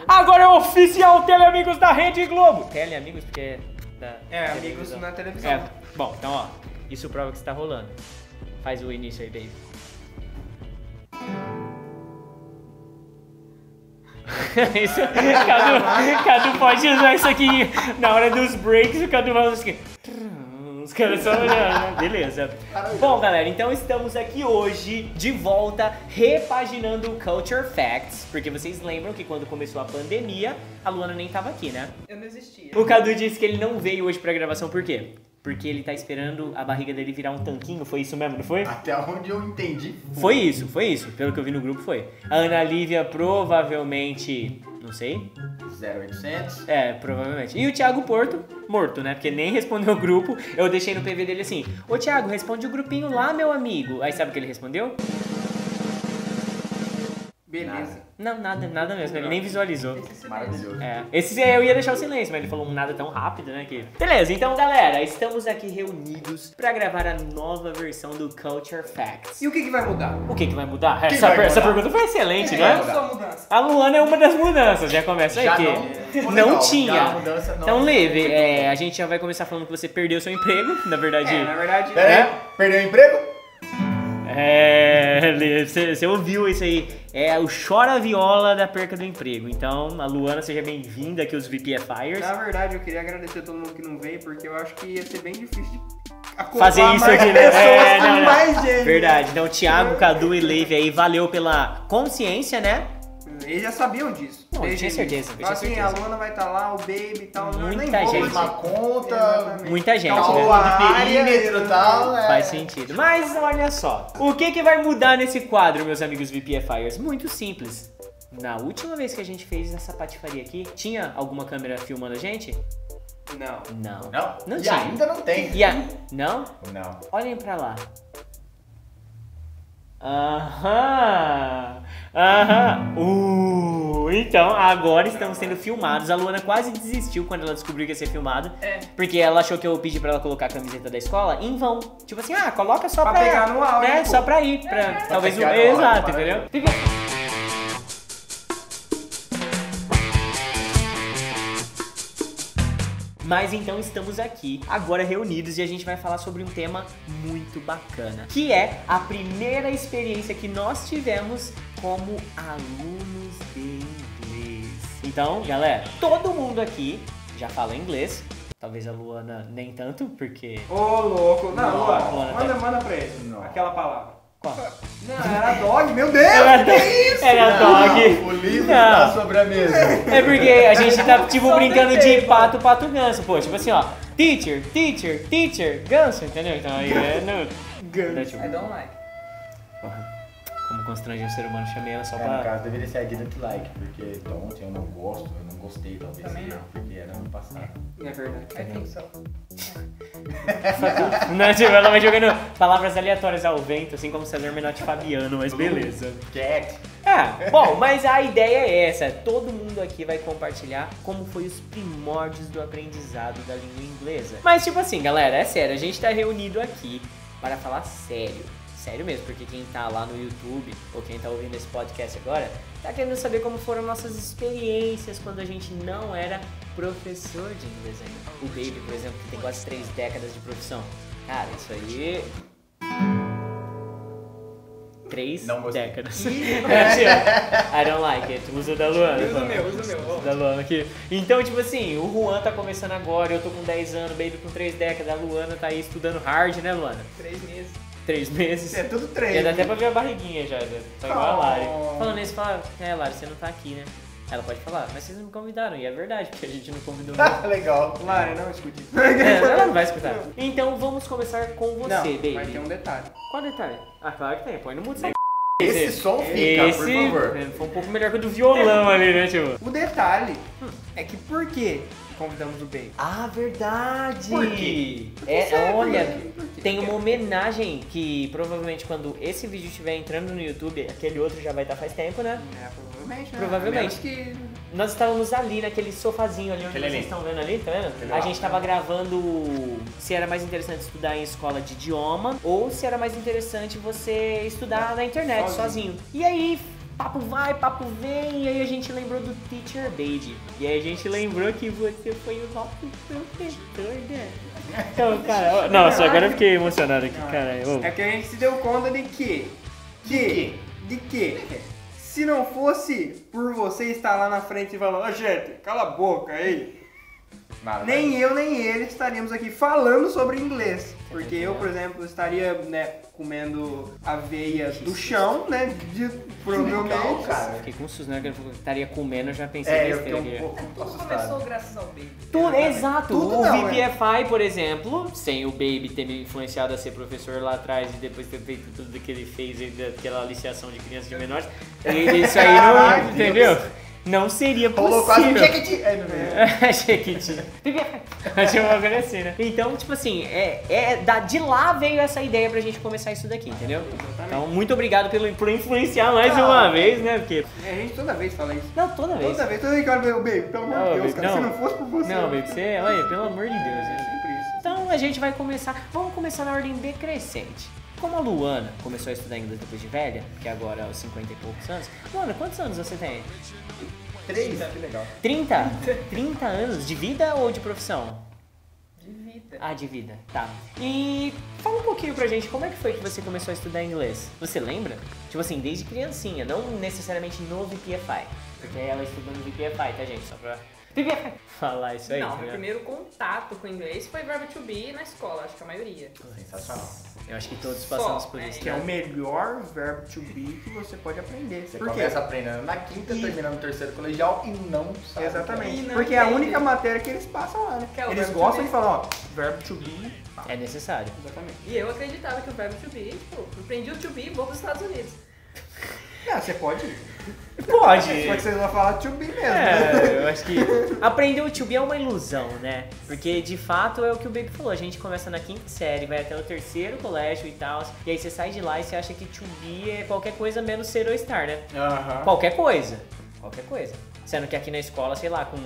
Agora é oficial, Teleamigos da Rede Globo. Teleamigos porque é amigos na televisão. É. Bom, então ó, isso prova que está rolando. Faz o início aí, baby. Isso, Cadu pode usar isso aqui na hora dos breaks, o Cadu vai usar isso aqui. Os caras só olhando, né? Beleza. Bom, galera, então estamos aqui hoje de volta repaginando o Culture Facts, porque vocês lembram que quando começou a pandemia, a Luana nem tava aqui, né? Eu não existia. O Cadu disse que ele não veio hoje pra gravação, por quê? Porque ele tá esperando a barriga dele virar um tanquinho, foi isso mesmo, não foi? Até onde eu entendi. Foi isso. Pelo que eu vi no grupo foi. A Ana Lívia provavelmente, não sei. 0800. É, provavelmente. E o Thiago Porto, morto, né? Porque nem respondeu o grupo. Eu deixei no PV dele assim: ô Thiago, responde o grupinho lá, meu amigo. Aí sabe o que ele respondeu? Beleza. Não, nada mesmo. Ele nem visualizou. Maravilhoso. É, esse eu ia deixar o silêncio, mas ele falou um nada tão rápido, né? Que... Beleza, então galera, estamos aqui reunidos pra gravar a nova versão do Culture Facts. E o que vai mudar? O que vai mudar? Que Essa, vai mudar? essa pergunta foi excelente, né? Qual a sua mudança? A Luana é uma das mudanças, já começa aí Já que não. não Legal, tinha. já a mudança não. Então, Liv, a gente já vai começar falando que você perdeu seu emprego, na verdade. Na verdade... Pera aí, perdeu o emprego? Liv, você ouviu isso aí? É o chora-viola da perca do emprego. Então, a Luana, seja bem-vinda aqui aos VPFires. Na verdade, eu queria agradecer a todo mundo que não veio, porque eu acho que ia ser bem difícil de Fazer isso aqui, né? pessoas com Não. mais gente. Verdade. Então, Thiago, Cadu e Liv aí, valeu pela consciência, né? Eles já sabiam disso. Não, eu tinha certeza. Eu tinha Assim, certeza. a Luana vai estar lá, o Baby e tal. Muita nem vou, gente. mas- Uma conta. Exatamente. Muita gente, Calcula né? de perímetro e tal. Faz sentido. Mas olha só, o que vai mudar nesse quadro, meus amigos VPFires? Muito simples. Na última vez que a gente fez essa patifaria aqui, tinha alguma câmera filmando a gente? Não. Não. Não? E tinha. ainda não tem. Não? Não. Olhem pra lá. Aham. Então, agora estamos sendo filmados. A Luana quase desistiu quando ela descobriu que ia ser filmado. Porque ela achou que eu pedi pra ela colocar a camiseta da escola em vão. Tipo assim, coloca só pra pegar no áudio, né? pô. Só pra ir. Talvez o... pegar no áudio, Exato, maravilha. entendeu? Mas então estamos aqui, agora reunidos, e a gente vai falar sobre um tema muito bacana, que é a primeira experiência que nós tivemos como alunos de inglês. Então, galera, todo mundo aqui já fala inglês. Talvez a Luana nem tanto, porque... Ô, louco. Não, Não, Luana, Luana manda pra ele. Não. Aquela palavra. Qual? Não, era dog, meu Deus, Era dog. O livro Não. tá sobre a mesa. É porque a gente tá, tipo, Só brincando tentei, de pato, ganso, pô. Tipo assim, ó. Teacher, ganso, entendeu? Então aí é... I don't like. Porra, como constranger o ser humano, chamei ela só No pra... caso, deveria ser I didn't like, porque ontem eu não gosto, eu não gostei, talvez. Também não. Porque era ano passado. É verdade. I think so. Não, tipo, ela vai jogando palavras aleatórias ao vento, assim como César Menotti e Fabiano, mas beleza. Cat. Bom, mas a ideia é essa. Todo mundo aqui vai compartilhar como foi os primórdios do aprendizado da língua inglesa. Mas tipo assim, galera, é sério, a gente tá reunido aqui para falar sério. Sério mesmo, porque quem tá lá no YouTube, ou quem tá ouvindo esse podcast agora, tá querendo saber como foram nossas experiências quando a gente não era professor de inglês ainda. O Baby, por exemplo, que tem quase 3 décadas de profissão. Cara, isso aí... 3 Não gostei. décadas. I don't like it. Usa da Luana. Usa o meu, usa o meu. Da Luana aqui. Então, tipo assim, o Juan tá começando agora, eu tô com 10 anos, Baby com 3 décadas, a Luana tá aí estudando hard, né, Luana? 3 meses. 3 meses. É tudo Já três. dá até pra ver a barriguinha já, tá igual a Lari. Oh. Falando isso, fala, Lari, você não tá aqui, né? Ela pode falar, mas vocês não me convidaram, e é verdade, porque a gente não convidou mesmo. Legal. Lara, não escute. Ela não vai escutar. Então vamos começar com você, Não, Baby. mas tem um detalhe. Qual detalhe? Claro que tem, põe no mudo. Esse som fica, Esse por favor. foi um pouco melhor que o do violão ali, né, tipo? O detalhe é que por quê? convidamos o Baby. Ah, verdade! Por quê? Olha, tem uma homenagem que provavelmente quando esse vídeo estiver entrando no YouTube, aquele outro já vai estar faz tempo, né? Provavelmente, né? Provavelmente. A menos que... Nós estávamos ali naquele sofazinho ali onde Aquele vocês ali. estão vendo ali, tá vendo? Aquele A lá. gente tava gravando se era mais interessante estudar em escola de idioma ou se era mais interessante você estudar na internet sozinho. E aí, papo vai, papo vem, e aí a gente lembrou do Teacher Baby. E aí a gente lembrou que você foi o nosso professor, né? Então, cara, nossa, agora eu fiquei emocionado aqui, cara. É que a gente se deu conta de que... Se não fosse por você estar lá na frente e falando, ô gente, cala a boca aí. Nada, Nem eu, nem ele estaríamos aqui falando sobre inglês. Porque eu, por exemplo, estaria, né, comendo aveia do chão, né, provavelmente. cara. Fiquei com um susto, né? Que ele falou que estaria comendo, eu já pensei Eu besteira fiquei um aqui. pouco Tudo assustado. começou graças ao Baby. Exato, Tudo o não, VPFI, por exemplo, sem o Baby ter me influenciado a ser professor lá atrás e depois ter feito tudo que ele fez, aquela aliciação de crianças de menores, isso aí não, entendeu? Não seria Rolou quase um possível. check de... Jequiti. Achei uma coisa assim, né? Então, tipo assim, de lá veio essa ideia pra gente começar isso daqui, entendeu? Então, muito obrigado por influenciar mais uma vez, né? Porque... A gente toda vez fala isso. Não, toda vez. Toda vez que eu olho o Baby, pelo amor de Deus, Baby, cara. Se não fosse por você. Não, Baby, você... Olha, pelo amor de Deus, né? Sempre isso. Então a gente vai começar, vamos começar na ordem decrescente. Como a Luana começou a estudar inglês depois de velha, que agora aos 50 e poucos anos. Luana, quantos anos você tem? 3, que legal. 30? 30 anos de vida ou de profissão? De vida. Ah, de vida, tá. E fala um pouquinho pra gente, como é que foi que você começou a estudar inglês? Você lembra? Tipo assim, desde criancinha, não necessariamente no VPFI. Porque ela estudou no VPFI, tá gente? Só pra falar isso aí. Não, tá meu ligado? primeiro contato com inglês foi verbo to be na escola, acho que a maioria. Sensacional. Eu acho que todos passamos Só, por isso. Que é o melhor verbo to be que você pode aprender. Você Por quê? começa aprendendo na quinta, terminando no terceiro colegial e não sabe. Exatamente. E não Porque é a entende. única matéria que eles passam lá, né? Que é o Eles verbo gostam to de falar, ó, verbo to be. É necessário. Exatamente. E eu acreditava que o verbo to be, tipo, aprendi o to be e vou pros Estados Unidos. Não, você pode ir. Pode! Só que vocês vão falar to be mesmo. né? Eu acho que aprender o to be é uma ilusão, né? Porque de fato é o que o Baby falou, a gente começa na quinta série, vai até o terceiro colégio e tal, e aí você sai de lá e você acha que to be é qualquer coisa menos ser ou estar, né? Aham. Qualquer coisa. Sendo que aqui na escola, sei lá, com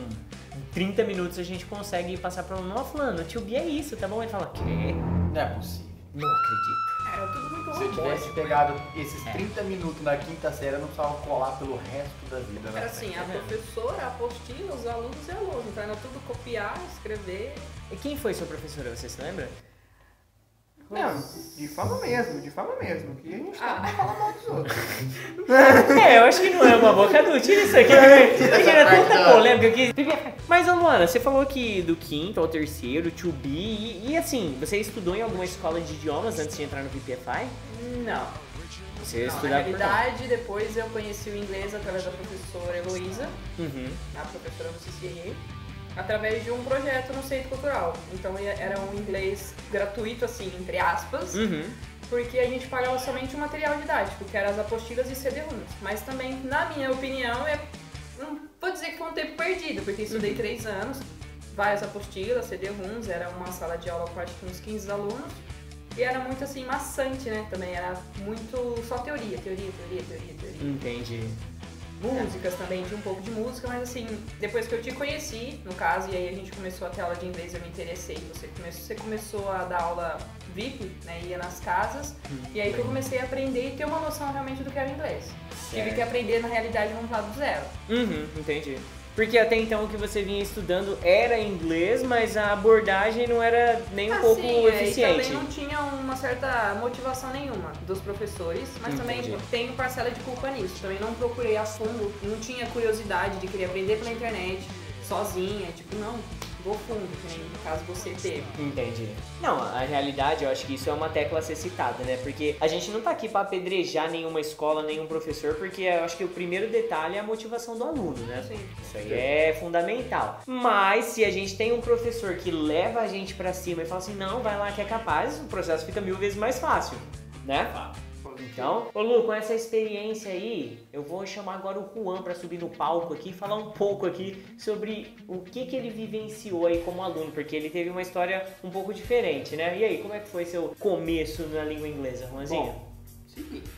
30 minutos a gente consegue passar pra um, não, fulano, to be é isso, tá bom? Ele fala, quê? Não é possível. Não acredito. Era tudo muito Se eu robô. tivesse pegado esses 30 minutos na quinta série, eu não precisava colar pelo resto da vida. Era assim, a professora, a apostila, os alunos e alunos. Então era tudo copiar, escrever. E quem foi sua professora, você se lembra? Não, de fama mesmo. Que a gente tá pra falar mal dos outros. Eu acho que não é uma boca do tira isso aqui, tira tanta polêmica aqui. Mas, ô Luana, você falou que do quinto ao terceiro, to be, e assim, você estudou em alguma escola de idiomas antes de entrar no VPFI? Não. Você Não, na estudava por realidade, depois eu conheci o inglês através da professora Heloísa, Uhum. a professora do CCA, através de um projeto no Centro Cultural. Então era um inglês gratuito, assim, entre aspas, Uhum. porque a gente pagava somente o material didático, que eram as apostilas e CD-ROMs. Mas também, na minha opinião, não vou dizer que foi um tempo perdido, porque estudei 3 anos, várias apostilas, CD-ROMs, era uma sala de aula com acho que uns 15 alunos. E era muito assim, maçante, né? Também era muito só teoria. Entendi. Músicas também, tinha um pouco de música, mas assim, depois que eu te conheci, no caso, e aí a gente começou a ter aula de inglês, eu me interessei. Você começou a dar aula VIP, né? Ia nas casas, e aí que eu comecei a aprender e ter uma noção realmente do que era o inglês. Tive Certo. que aprender, na realidade, vamos lá do zero. Uhum, entendi. Porque até então o que você vinha estudando era inglês, mas a abordagem não era nem um pouco Sim, eficiente. E também não tinha uma certa motivação nenhuma dos professores, mas também Entendi. tenho parcela de culpa nisso. Também não procurei a fundo, não tinha curiosidade de querer aprender pela internet, sozinha, tipo, não, vou fundo, que nem no caso você teve. Entendi. Não, a realidade, eu acho que isso é uma tecla a ser citada, né? Porque a gente não tá aqui pra apedrejar nenhuma escola, nenhum professor, porque eu acho que o primeiro detalhe é a motivação do aluno, né? Sim. Isso aí é fundamental. Mas se a gente tem um professor que leva a gente pra cima e fala assim, não, vai lá que é capaz, o processo fica 1000 vezes mais fácil, né? Então, ô Lu, com essa experiência aí, eu vou chamar agora o Juan pra subir no palco aqui e falar um pouco aqui sobre o que ele vivenciou aí como aluno, porque ele teve uma história um pouco diferente, né? E aí, como é que foi seu começo na língua inglesa, Juanzinho? Bom, seguinte,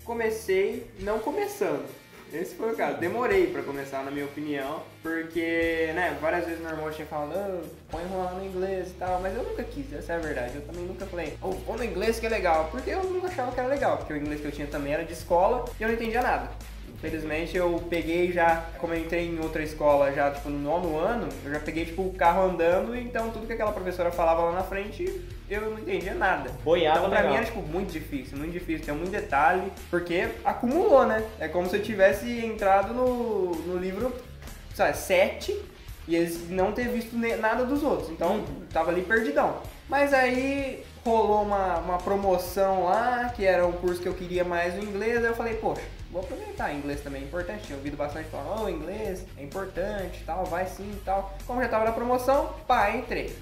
comecei não começando. Esse foi o caso. Demorei pra começar, na minha opinião, porque, né, várias vezes meu irmão tinha falado, põe lá no inglês e tal, mas eu nunca quis, essa é a verdade. Eu também nunca falei, vou no inglês que é legal, porque eu não achava que era legal, porque o inglês que eu tinha também era de escola e eu não entendia nada. Infelizmente eu peguei já, como eu entrei em outra escola já, tipo, no 9º ano, eu já peguei, tipo, o carro andando, então tudo que aquela professora falava lá na frente, eu não entendia nada. Boiava então pra legal. mim era, tipo, muito difícil, tem muito detalhe, porque acumulou, né? É como se eu tivesse entrado no livro, sabe, 7, e eles não ter visto nada dos outros, então tava ali perdidão. Mas aí rolou uma promoção lá, que era um curso que eu queria mais no inglês, aí eu falei, poxa, vou aproveitar, inglês também é importante, tinha ouvido bastante falando, inglês é importante, tal, vai sim e tal. Como já tava na promoção, entrei.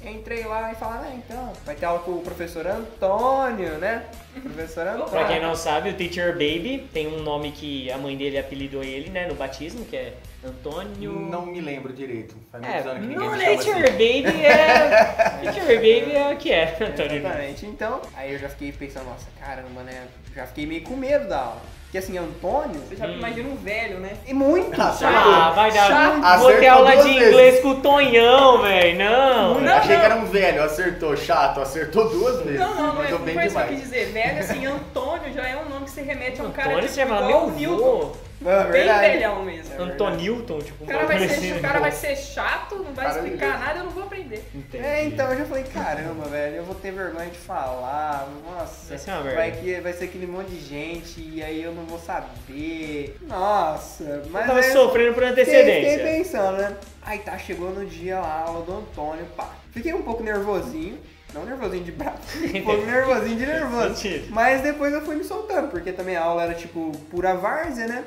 Entrei lá e falaram, então, vai ter aula com o professor Antônio, né? Professor Antônio. Pra quem não sabe, o Teacher Baby tem um nome que a mãe dele apelidou ele, né, no batismo, que é Antônio... Não me lembro direito. Faz muitos anos que ninguém não, me chama Teacher assim. Baby é... Teacher Baby é o que é, Antônio. Exatamente, então, aí eu já fiquei pensando, nossa, caramba, né? Já fiquei meio com medo da aula. Porque assim, Antônio... Você já imagina um velho, né? E muito! Ah, vai dar. Acertou Vou ter aula duas de vezes. inglês com o Tonhão, velho. Não. Não, Achei não. que era um velho, acertou, chato, acertou 2 vezes. Não, mas Mandou não bem foi isso que eu quis demais. dizer. Velho, assim, Antônio já é um nome que se remete a um cara Antônio tipo, se chama igual o meu Newton. vô. É Bem verdade. velhão mesmo. Antonilton, tipo, O cara vai bagulho ser, assim, o cara vai ser chato, não vai Cara, explicar ele- nada, eu não vou aprender. Entendi. Então eu já falei, caramba, velho, eu vou ter vergonha de falar, nossa, Vai ser uma merda. vai ser aquele monte de gente e aí eu não vou saber. Nossa, mas Eu tava aí sofrendo por fiquei antecedência. pensando, né? Aí tá, chegou no dia lá, a aula do Antônio, pá. Fiquei um pouco nervosinho, não nervosinho de bravo, um pouco nervosinho de nervoso. Mentira. Mas depois eu fui me soltando, porque também a aula era tipo pura várzea, né?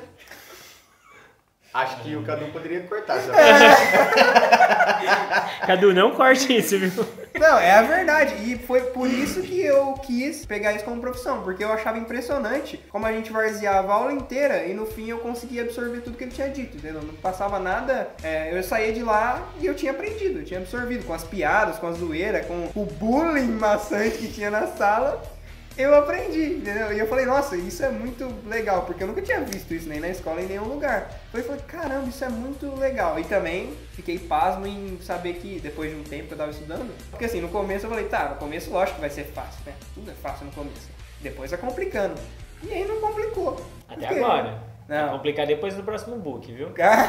Acho que o Cadu poderia cortar essa Cadu, não corte isso, viu? Não, é a verdade. E foi por isso que eu quis pegar isso como profissão, porque eu achava impressionante como a gente varzeava a aula inteira e no fim eu conseguia absorver tudo que ele tinha dito, entendeu? Não passava nada, eu saía de lá e eu tinha aprendido, eu tinha absorvido com as piadas, com a zoeira, com o bullying maçante que tinha na sala. Eu aprendi, entendeu? E eu falei, nossa, isso é muito legal, porque eu nunca tinha visto isso nem na escola, em nenhum lugar. Então eu falei, caramba, isso é muito legal. E também fiquei pasmo em saber que, depois de um tempo que eu tava estudando, porque assim, no começo eu falei, tá, no começo lógico que vai ser fácil, né? Tudo é fácil no começo. Depois vai complicando. E aí não complicou. Até Por quê? agora. Vai Não. complicar depois do próximo book, viu? Cara,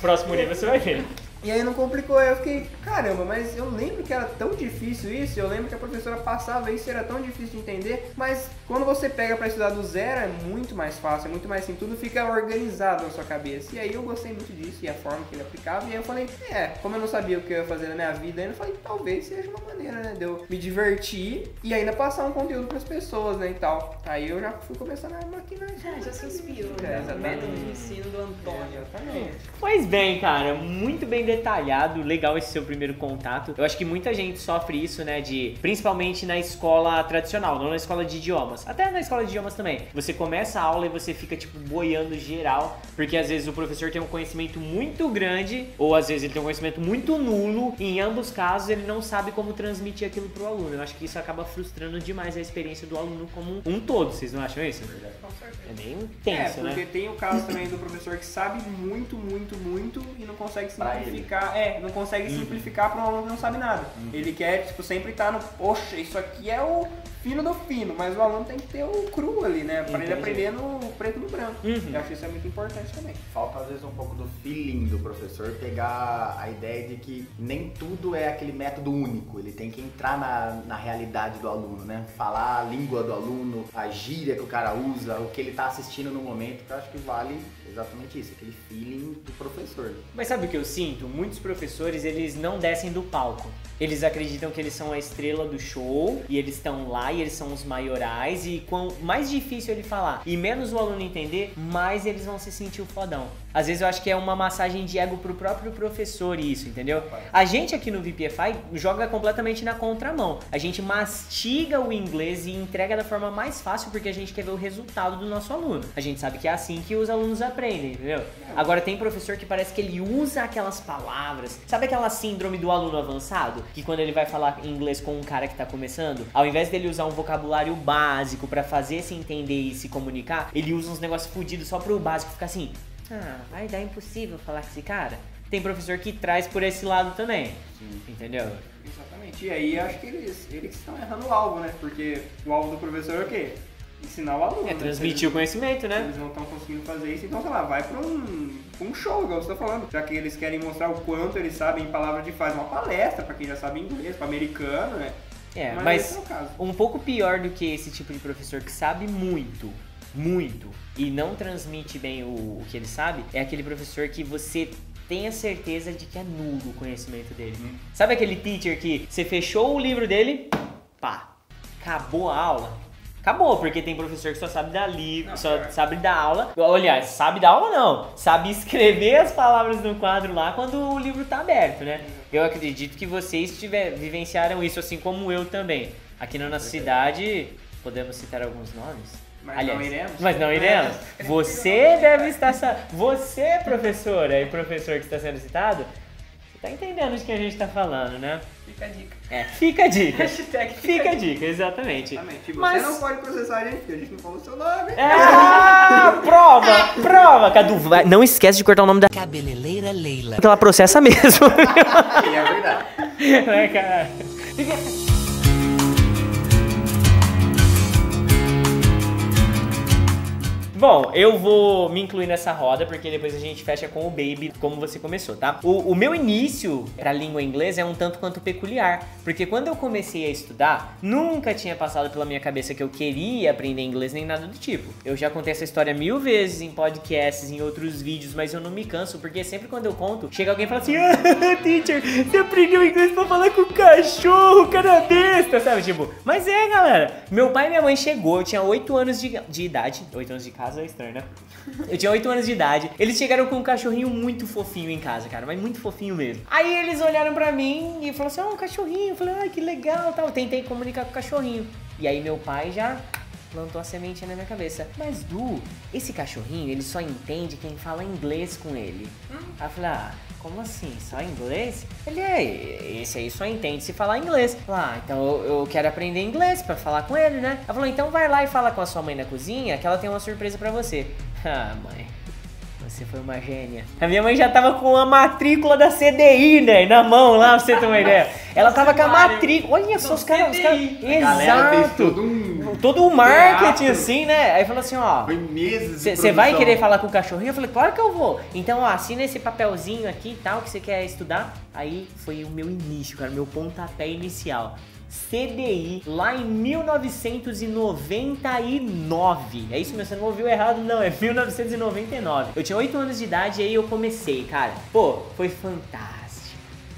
Próximo nível você vai ver. E aí não complicou, aí eu fiquei, caramba, mas eu lembro que era tão difícil isso, eu lembro que a professora passava isso, era tão difícil de entender, mas quando você pega pra estudar do zero é muito mais fácil, é muito mais simples, tudo fica organizado na sua cabeça. E aí eu gostei muito disso e a forma que ele aplicava, e aí eu falei, como eu não sabia o que eu ia fazer na minha vida ainda, eu falei, talvez seja uma maneira, né, de eu me divertir e ainda passar um conteúdo pras pessoas, né, e tal. Aí eu já fui começando a maquinar isso. Já se inspirou, É, né? O exatamente. método de ensino do Antônio. Exatamente. Pois bem, cara, muito bem detalhado, legal esse seu primeiro contato. Eu acho que muita gente sofre isso, né, principalmente na escola tradicional, não na escola de idiomas. Até na escola de idiomas também. Você começa a aula e você fica, tipo, boiando geral, porque às vezes o professor tem um conhecimento muito grande, ou às vezes ele tem um conhecimento muito nulo, e em ambos casos ele não sabe como transmitir aquilo pro aluno. Eu acho que isso acaba frustrando demais a experiência do aluno como um todo, vocês não acham isso? Com certeza. É meio tenso, porque né? tem o caso também do professor que sabe muito, muito, muito e não consegue Pra simplificar. Não consegue simplificar para um aluno que não sabe nada. Ele quer, tipo, sempre estar no, poxa, isso aqui é o fino do fino, mas o aluno tem que ter o cru ali, né? Pra ele Entendi. aprender no preto e no branco. Uhum. Eu acho que isso é muito importante também. Falta às vezes um pouco do feeling do professor, pegar a ideia de que nem tudo é aquele método único, ele tem que entrar na realidade do aluno, né? Falar a língua do aluno, a gíria que o cara usa, o que ele tá assistindo no momento, que eu acho que vale exatamente isso, aquele feeling do professor. Mas sabe o que eu sinto? Muitos professores, eles não descem do palco. Eles acreditam que eles são a estrela do show e eles estão lá e eles são os maiorais, e quanto mais difícil ele falar e menos o aluno entender, mais eles vão se sentir o fodão. Às vezes eu acho que é uma massagem de ego pro próprio professor isso, entendeu? A gente aqui no VPFI joga completamente na contramão. A gente mastiga o inglês e entrega da forma mais fácil porque a gente quer ver o resultado do nosso aluno. A gente sabe que é assim que os alunos aprendem, entendeu? Agora tem professor que parece que ele usa aquelas palavras. Sabe aquela síndrome do aluno avançado? Que quando ele vai falar inglês com um cara que tá começando, ao invés dele usar um vocabulário básico pra fazer se entender e se comunicar, ele usa uns negócios fodidos só pro básico ficar assim... Ah, vai dar impossível falar com esse cara. Tem professor que traz por esse lado também. Sim. Entendeu? Exatamente. E aí acho que eles estão errando o alvo, né? Porque o alvo do professor é o quê? Ensinar o aluno. É transmitir o conhecimento, né? Eles não estão conseguindo fazer isso, então sei lá, vai pra um show, igual você tá falando. Já que eles querem mostrar o quanto eles sabem em palavras de faz uma palestra pra quem já sabe inglês, pra americano, né? É, mas um pouco pior do que esse tipo de professor que sabe muito, e não transmite bem o que ele sabe, é aquele professor que você tem a certeza de que é nulo o conhecimento dele. Sabe aquele teacher que você fechou o livro dele, pá, acabou a aula? Acabou, porque tem professor que só sabe dar livro, sabe dar aula. Aliás, sabe dar aula não, sabe escrever as palavras no quadro lá quando o livro tá aberto, né? Eu acredito que vocês vivenciaram isso, assim como eu também. Aqui na nossa cidade, podemos citar alguns nomes? Mas não iremos. Você deve estar... Você, professora e professor que está sendo citado, você tá entendendo de que a gente tá falando, né? Fica a dica. Fica a dica. Hashtag fica a dica, exatamente. E você não pode processar a gente, porque a gente não falou o seu nome. Prova, Cadu. Não esquece de cortar o nome da Cabeleireira Leila. porque ela processa mesmo. E é verdade. Né, cara? Bom, eu vou me incluir nessa roda, porque depois a gente fecha com o Baby, como você começou, tá? O meu início pra língua inglesa é um tanto quanto peculiar, porque quando eu comecei a estudar, nunca tinha passado pela minha cabeça que eu queria aprender inglês nem nada do tipo. Eu já contei essa história 1000 vezes em podcasts, em outros vídeos, mas eu não me canso, porque sempre quando eu conto, chega alguém e fala assim: teacher, você aprendeu inglês pra falar com o cachorro, cara besta, sabe? Tipo, mas galera, meu pai e minha mãe chegou, eu tinha 8 anos de idade, 8 anos de casa é estranho, né? Eu tinha 8 anos de idade. Eles chegaram com um cachorrinho muito fofinho em casa, cara, mas muito fofinho mesmo. Aí eles olharam pra mim e falaram assim: um cachorrinho. Eu falei: ai, que legal, tal. Eu tentei comunicar com o cachorrinho. E aí meu pai já plantou a semente na minha cabeça. Mas, Du, esse cachorrinho, ele só entende quem fala inglês com ele. Aí eu falei: como assim? Só inglês? Ele esse aí só entende se falar inglês. Então eu quero aprender inglês pra falar com ele, né? Ela falou: então vai lá e fala com a sua mãe na cozinha que ela tem uma surpresa pra você. Mãe, você foi uma gênia. A minha mãe já tava com a matrícula da CDI, né, na mão lá, pra você ter uma ideia. Ela tava com a matrícula. Olha só, os caras. Exato. Todo o marketing, assim, né? Aí falou assim: ó, foi meses de você vai querer falar com o cachorrinho? Eu falei: claro que eu vou. Então, ó, assina esse papelzinho aqui e tal, que você quer estudar. Aí foi o meu início, cara, meu pontapé inicial. CDI, lá em 1999. É isso mesmo, você não ouviu errado, não, é 1999. Eu tinha 8 anos de idade e aí eu comecei, cara. Pô, foi fantástico.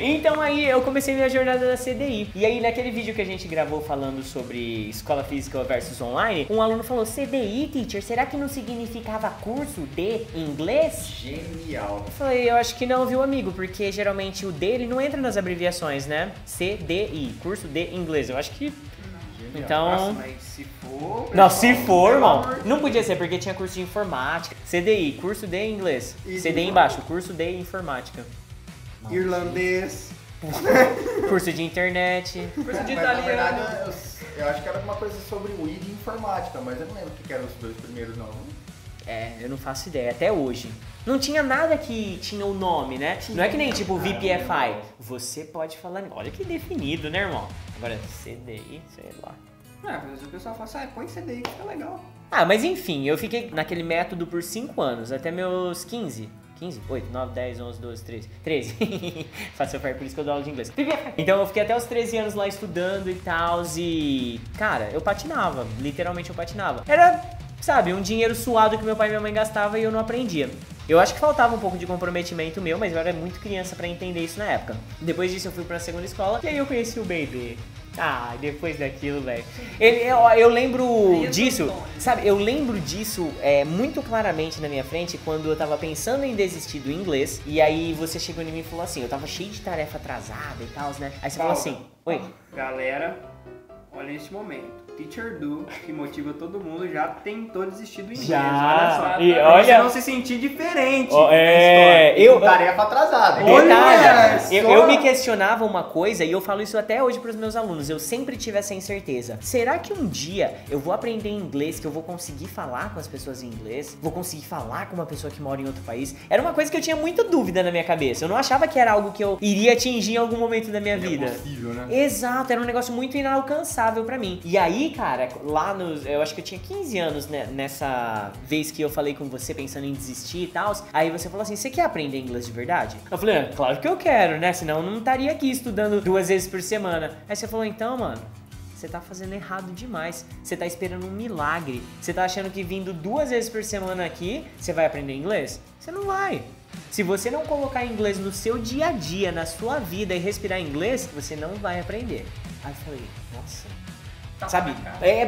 Então aí eu comecei minha jornada da CDI. E aí naquele vídeo que a gente gravou falando sobre escola física versus online, um aluno falou: CDI, teacher, será que não significava curso de inglês? Genial. Eu falei: eu acho que não, viu, amigo? Porque geralmente o D, ele não entra nas abreviações, né? CDI, curso de inglês. Eu acho que... Então... Nossa, mas se for... Não, se for, irmão, não podia ser, porque tinha curso de informática. CDI, curso de inglês. CDI embaixo, curso de informática. Irlandês. Curso de internet. Curso de Mas na italiano. verdade eu acho que era alguma coisa sobre o I de informática, mas eu não lembro o que eram os dois primeiros não. Eu não faço ideia, até hoje. Não tinha nada que tinha o nome, né? Não é que nem tipo VPFI. Você pode falar... Olha que definido, né, irmão? Agora, CDI, sei lá. Às vezes o pessoal fala assim: põe CDI que fica legal. Mas enfim, eu fiquei naquele método por 5 anos, até meus 15, 8, 9, 10, 11, 12, 13. Faço a por isso que eu dou aula de inglês. Então eu fiquei até os 13 anos lá estudando e tal, e... Cara, eu patinava, literalmente eu patinava. Era, sabe, um dinheiro suado que meu pai e minha mãe gastavam e eu não aprendia. Eu acho que faltava um pouco de comprometimento meu, mas eu era muito criança pra entender isso na época. Depois disso eu fui pra segunda escola e aí eu conheci o Baby. Ah, depois daquilo, velho. Eu lembro disso, sabe? Eu lembro disso muito claramente na minha frente quando eu tava pensando em desistir do inglês. E aí você chegou em mim e falou assim, eu tava cheio de tarefa atrasada e tal, né? Aí você falou assim, oi. Galera, olha esse momento. Teacher Do, que motiva todo mundo, já tentou desistir do inglês. Olha só. E Pra olha, você não se sentir diferente. Com tarefa atrasada. Detalhe, eu me questionava uma coisa e eu falo isso até hoje pros meus alunos. Eu sempre tive essa incerteza. Será que um dia eu vou aprender inglês, que eu vou conseguir falar com as pessoas em inglês? Vou conseguir falar com uma pessoa que mora em outro país? Era uma coisa que eu tinha muita dúvida na minha cabeça. Eu não achava que era algo que eu iria atingir em algum momento da minha vida. É possível, né? Exato, era um negócio muito inalcançável pra mim. E aí, cara, lá nos... Eu acho que eu tinha 15 anos, né, nessa vez que eu falei com você pensando em desistir e tal. Aí você falou assim, você quer aprender inglês de verdade? Eu falei, claro que eu quero, né? Senão eu não estaria aqui estudando 2 vezes por semana. Aí você falou, então, mano, você tá fazendo errado demais. Você tá esperando um milagre. Você tá achando que vindo 2 vezes por semana aqui, você vai aprender inglês? Você não vai. Se você não colocar inglês no seu dia a dia, na sua vida e respirar inglês, você não vai aprender. Aí eu falei, nossa... Sabe?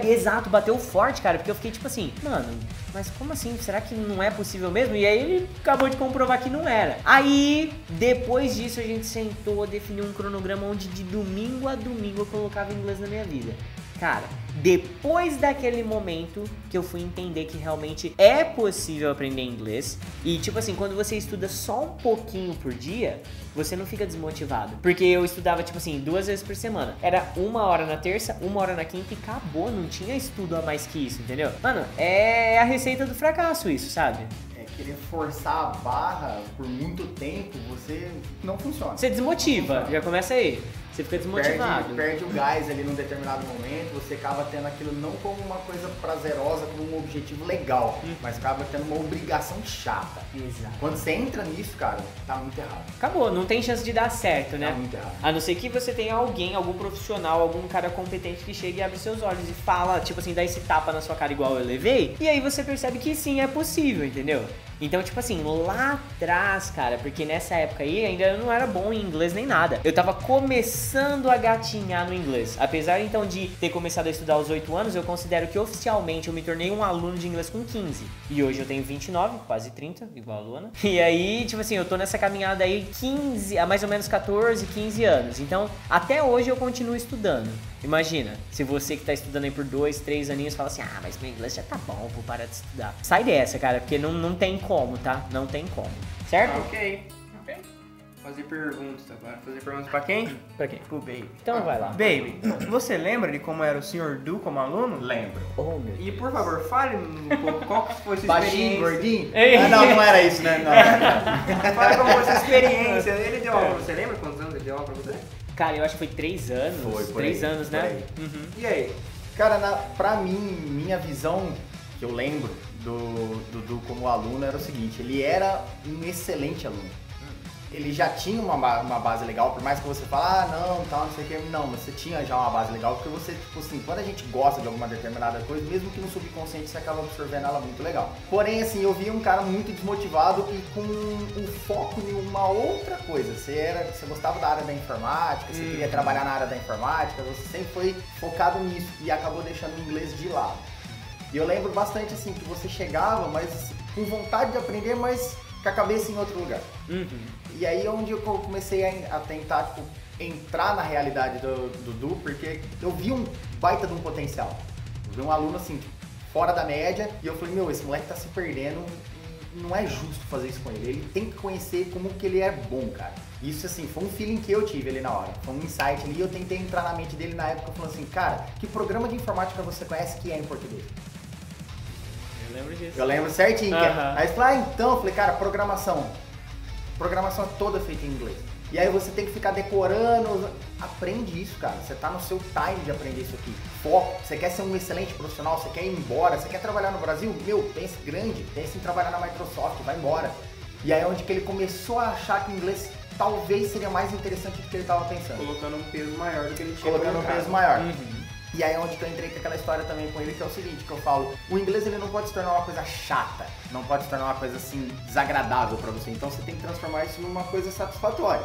Exato, bateu forte, cara, porque eu fiquei tipo assim, mano, mas como assim? Será que não é possível mesmo? E aí ele acabou de comprovar que não era. Aí, depois disso, a gente sentou, definiu um cronograma onde de domingo a domingo eu colocava inglês na minha vida. Cara, depois daquele momento que eu fui entender que realmente é possível aprender inglês e tipo assim, quando você estuda só um pouquinho por dia, você não fica desmotivado. Porque eu estudava tipo assim, 2 vezes por semana. Era 1 hora na terça, 1 hora na quinta e acabou, não tinha estudo a mais que isso, entendeu? Mano, é a receita do fracasso isso, sabe? Querer forçar a barra por muito tempo, você não funciona. Você desmotiva, já começa aí. Você fica desmotivado. Perde o gás ali num determinado momento, você acaba tendo aquilo não como uma coisa prazerosa, como um objetivo legal, mas acaba tendo uma obrigação chata. Exato. Quando você entra nisso, cara, tá muito errado. Acabou, não tem chance de dar certo, né? Tá muito errado. A não ser que você tenha alguém, algum profissional, algum cara competente que chegue e abre seus olhos e fala, tipo assim, dá esse tapa na sua cara igual eu levei, e aí você percebe que sim, é possível, entendeu? Então, tipo assim, lá atrás, cara, porque nessa época aí ainda eu não era bom em inglês nem nada. Eu tava começando a gatinhar no inglês. Apesar, então, de ter começado a estudar aos 8 anos, eu considero que oficialmente eu me tornei um aluno de inglês com 15. E hoje eu tenho 29, quase 30, igual a Luana. E aí, tipo assim, eu tô nessa caminhada aí 15, há mais ou menos 14, 15 anos. Então, até hoje eu continuo estudando. Imagina, se você que tá estudando aí por 2, 3 aninhos fala assim, mas meu inglês já tá bom, vou parar de estudar. Sai dessa, cara, porque não tem como, tá? Não tem como, certo? Ok. Fazer perguntas agora. Fazer perguntas pra quem? Pra quem? Pro Baby. Então vai lá. Baby, você lembra de como era o Sr. Du como aluno? Lembro. Oh, meu E por favor, fale um pouco qual que foi a sua Baixinho, experiência. gordinho? Ei. Não era isso, né? Não. Fale como foi a sua experiência. Ele deu aula, você lembra quantos anos ele deu aula pra você? Cara, eu acho que foi 3 anos. Foi, por 3 aí, anos, por né? aí. Uhum. E aí? Cara, pra mim, minha visão, que eu lembro do Dudu como aluno era o seguinte, ele era um excelente aluno. Ele já tinha uma base legal, por mais que você fale, não, tal, não sei o que, não, mas você tinha já uma base legal, porque você, tipo assim, quando a gente gosta de alguma determinada coisa, mesmo que no subconsciente você acaba absorvendo ela muito legal. Porém, assim, eu via um cara muito desmotivado e com um foco em uma outra coisa. Você gostava da área da informática, você queria trabalhar na área da informática, você sempre foi focado nisso e acabou deixando o inglês de lado. E eu lembro bastante, assim, que você chegava, mas com vontade de aprender, mas com a cabeça em outro lugar. E aí é onde eu comecei a tentar, tipo, entrar na realidade do Dudu, porque eu vi um baita de um potencial. Eu vi um aluno, assim, fora da média, e eu falei, esse moleque tá se perdendo, não é justo fazer isso com ele. Ele tem que conhecer como que ele é bom, cara. Isso, assim, foi um feeling que eu tive ali na hora. Foi um insight ali, e eu tentei entrar na mente dele na época, falando assim, cara, que programa de informática você conhece que é em português? Eu lembro disso. Eu lembro certinho. Aham. Aí você fala, então, eu falei, cara, programação é toda feita em inglês. E aí você tem que ficar decorando. Aprende isso, cara. Você tá no seu time de aprender isso aqui. Foco. Você quer ser um excelente profissional, você quer ir embora, você quer trabalhar no Brasil? Pense grande, pense em trabalhar na Microsoft, vai embora. E aí é onde que ele começou a achar que o inglês talvez seria mais interessante do que ele tava pensando. Colocando um peso maior do que ele tinha. Colocando um peso maior. E aí é onde que eu entrei com aquela história também com ele, que é o seguinte, que eu falo, o inglês ele não pode se tornar uma coisa chata, não pode se tornar uma coisa assim, desagradável pra você, então você tem que transformar isso numa coisa satisfatória.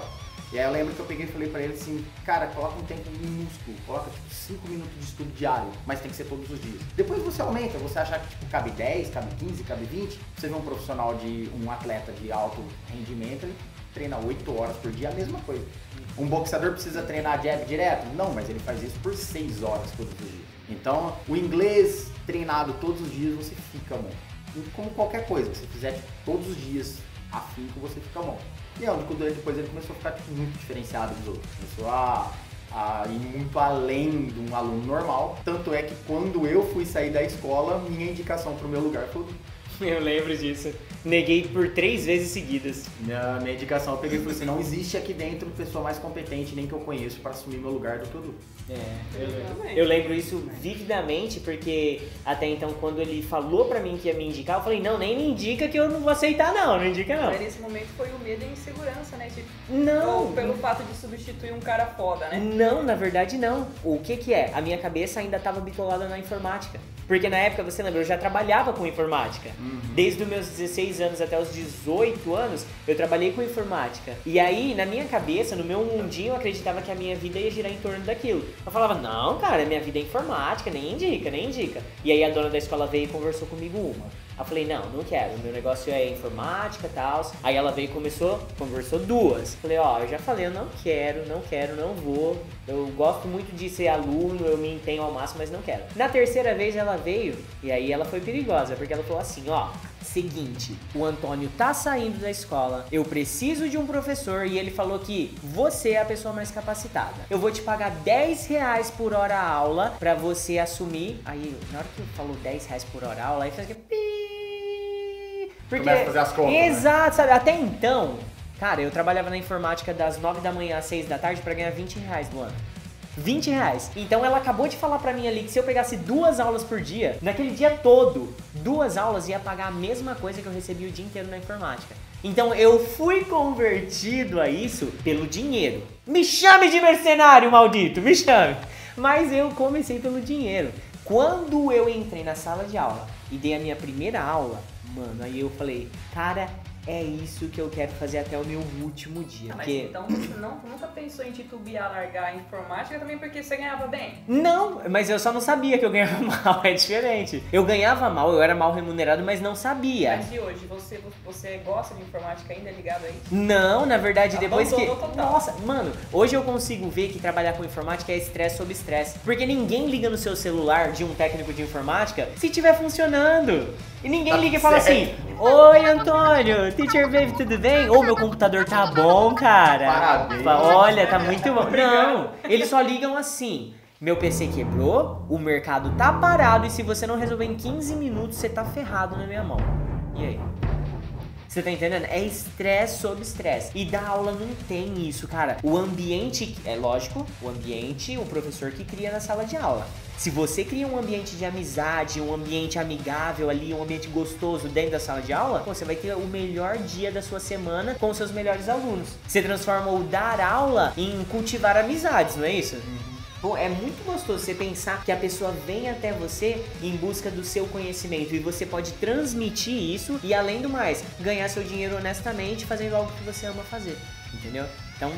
E aí eu lembro que eu peguei e falei pra ele assim, cara, coloca um tempo minúsculo, coloca tipo 5 minutos de estudo diário, mas tem que ser todos os dias. Depois você aumenta, você achar que tipo, cabe 10, cabe 15, cabe 20, você vê um profissional um atleta de alto rendimento, ele treina 8 horas por dia, a mesma coisa. Um boxeador precisa treinar jab direto? Não, mas ele faz isso por 6 horas todos os dias. Então, o inglês treinado todos os dias, você fica bom. E como qualquer coisa, se você fizer tipo, todos os dias afinco, você fica bom. E é onde depois ele começou a ficar tipo, muito diferenciado dos outros. Começou a ir muito além de um aluno normal. Tanto é que quando eu fui sair da escola, minha indicação pro meu lugar foi o Dudu. Eu lembro disso. Neguei por 3 vezes seguidas. Minha indicação eu peguei e falei assim, não existe aqui dentro pessoa mais competente nem que eu conheço para assumir meu lugar do que o Dudu. Eu lembro isso vividamente, porque até então quando ele falou pra mim que ia me indicar, eu falei, não, nem me indica que eu não vou aceitar não indica não. Mas nesse momento foi o medo e a insegurança, né? Tipo, Não. ou pelo fato de substituir um cara foda, né? Não, na verdade não. O que é? A minha cabeça ainda estava bitolada na informática. Porque na época, você lembra, eu já trabalhava com informática. Desde os meus 16 anos até os 18 anos, eu trabalhei com informática. E aí, na minha cabeça, no meu mundinho, eu acreditava que a minha vida ia girar em torno daquilo. Eu falava, não, cara, minha vida é informática, nem indica, nem indica. E aí a dona da escola veio e conversou comigo uma. Eu falei, não quero, meu negócio é informática e tal. Aí ela veio e conversou 2. Falei, eu já falei, eu não quero, não vou. Eu gosto muito de ser aluno, eu me empenho ao máximo, mas não quero. Na terceira vez ela veio, e aí ela foi perigosa, porque ela falou assim, seguinte, o Antônio tá saindo da escola, eu preciso de um professor e ele falou que você é a pessoa mais capacitada. Eu vou te pagar R$10 por hora a aula pra você assumir. Aí, na hora que ele falou R$10 por hora a aula, aí fez que... Porque, começa a fazer as contas, exato, sabe? Até então, cara, eu trabalhava na informática das 9 da manhã às 6 da tarde pra ganhar R$20 no ano. R$20. Então ela acabou de falar pra mim ali que se eu pegasse 2 aulas por dia, naquele dia todo, 2 aulas ia pagar a mesma coisa que eu recebia o dia inteiro na informática. Então eu fui convertido a isso pelo dinheiro. Me chame de mercenário, maldito, me chame. Mas eu comecei pelo dinheiro. Quando eu entrei na sala de aula e dei a minha primeira aula, mano, aí eu falei, cara, é isso que eu quero fazer até o meu último dia. Mas porque... então você nunca pensou em titubear, largar a informática também porque você ganhava bem? Não, mas eu só não sabia que eu ganhava mal, é diferente. Eu ganhava mal, eu era mal remunerado, mas não sabia. Mas e hoje, você gosta de informática ainda, ligado a isso? Não, na verdade, depois que... Abandonou total. Nossa, mano, hoje eu consigo ver que trabalhar com informática é estresse sobre estresse. Porque ninguém liga no seu celular de um técnico de informática se estiver funcionando. E ninguém liga e fala assim, oi Antônio, teacher baby, tudo bem? Ô, meu computador tá bom, cara. Parabéns. Olha, tá muito bom. Não, eles só ligam assim. Meu PC quebrou, o mercado tá parado e se você não resolver em 15 minutos, você tá ferrado na minha mão. E aí? Você tá entendendo? É estresse sobre estresse. E da aula não tem isso, cara. O ambiente, é lógico, o professor que cria na sala de aula. Se você cria um ambiente de amizade, um ambiente amigável ali, um ambiente gostoso dentro da sala de aula, você vai ter o melhor dia da sua semana com os seus melhores alunos. Você transforma o dar aula em cultivar amizades, não é isso? Bom, é muito gostoso você pensar que a pessoa vem até você em busca do seu conhecimento e você pode transmitir isso e, além do mais, ganhar seu dinheiro honestamente fazendo algo que você ama fazer, entendeu? Então,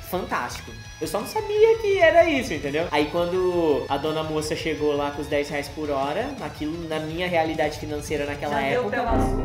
fantástico. Eu só não sabia que era isso, entendeu? Aí quando a dona moça chegou lá com os R$10 por hora, aquilo na minha realidade financeira naquela época... Deu tela azul.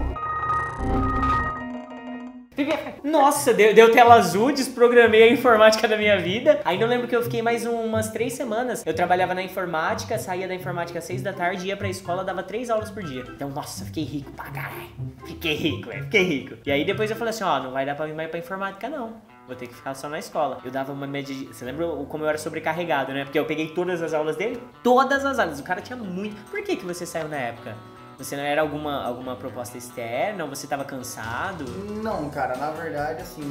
Nossa, deu tela azul, desprogramei a informática da minha vida. Aí eu lembro que eu fiquei mais umas 3 semanas. Eu trabalhava na informática, saía da informática às 6 da tarde, ia pra escola, dava 3 aulas por dia. Então, nossa, fiquei rico pra caralho. Fiquei rico. E aí depois eu falei assim, não vai dar pra ir mais pra informática não. Vou ter que ficar só na escola. Eu dava uma média de... Você lembra como eu era sobrecarregado, né? Porque eu peguei todas as aulas dele. Todas as aulas. O cara tinha muito... Por que você saiu na época? Você não era alguma proposta externa? Ou você tava cansado? Não, cara, na verdade, assim,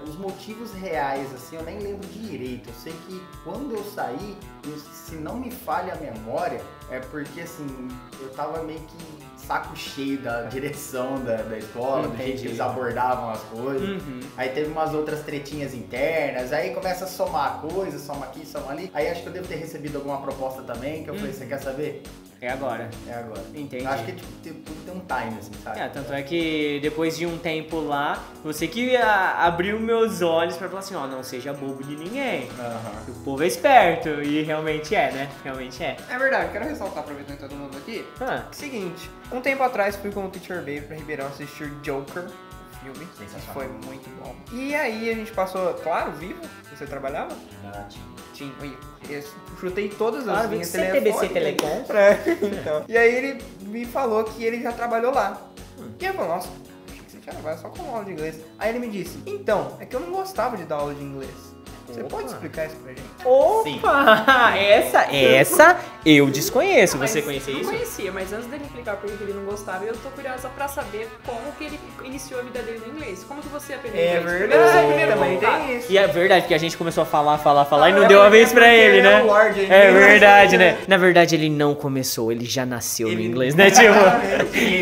os motivos reais, assim, eu nem lembro direito. Eu sei que quando eu saí, se não me falha a memória, é porque, assim, eu tava meio que saco cheio da direção da escola, do jeito que eles abordavam as coisas. Aí teve umas outras tretinhas internas, aí começa a somar coisas, soma aqui, soma ali. Aí acho que eu devo ter recebido alguma proposta também, que eu falei, você quer saber? É agora. É agora. Entendi. Eu acho que tipo, tudo tem um time, assim, sabe? Tanto é que depois de um tempo lá, você que abriu meus olhos pra falar assim, ó, não seja bobo de ninguém. Aham. O povo é esperto, e realmente é, né? Realmente é. É verdade, quero ressaltar, aproveitando todo mundo aqui. Ah, Seguinte, um tempo atrás fui com o Teacher Baby pra Ribeirão assistir Joker, o filme. Sensacional. Foi muito bom. E aí a gente passou, claro, vivo. Você trabalhava? Sim, eu chutei todas as claro, linhas CTBC Telecom. Então. E aí ele me falou que ele já trabalhou lá. E eu falei, nossa, achei que você tinha trabalhado só com aula de inglês. Aí ele me disse, então, é que eu não gostava de dar aula de inglês. Você Opa. pode explicar isso pra gente? Opa! Essa eu desconheço. Mas Você conhecia não isso? conhecia, mas antes dele explicar por que ele não gostava, eu tô curiosa pra saber como que ele iniciou a vida dele no inglês. Como que você aprendeu É inglês? verdade, Primeiro também contato. tem isso. E é verdade que a gente começou a falar e não deu uma vez pra ele, né? É o Lorde, hein? É verdade, né? Na verdade, ele não começou, ele já nasceu no Ele- inglês, né, tio?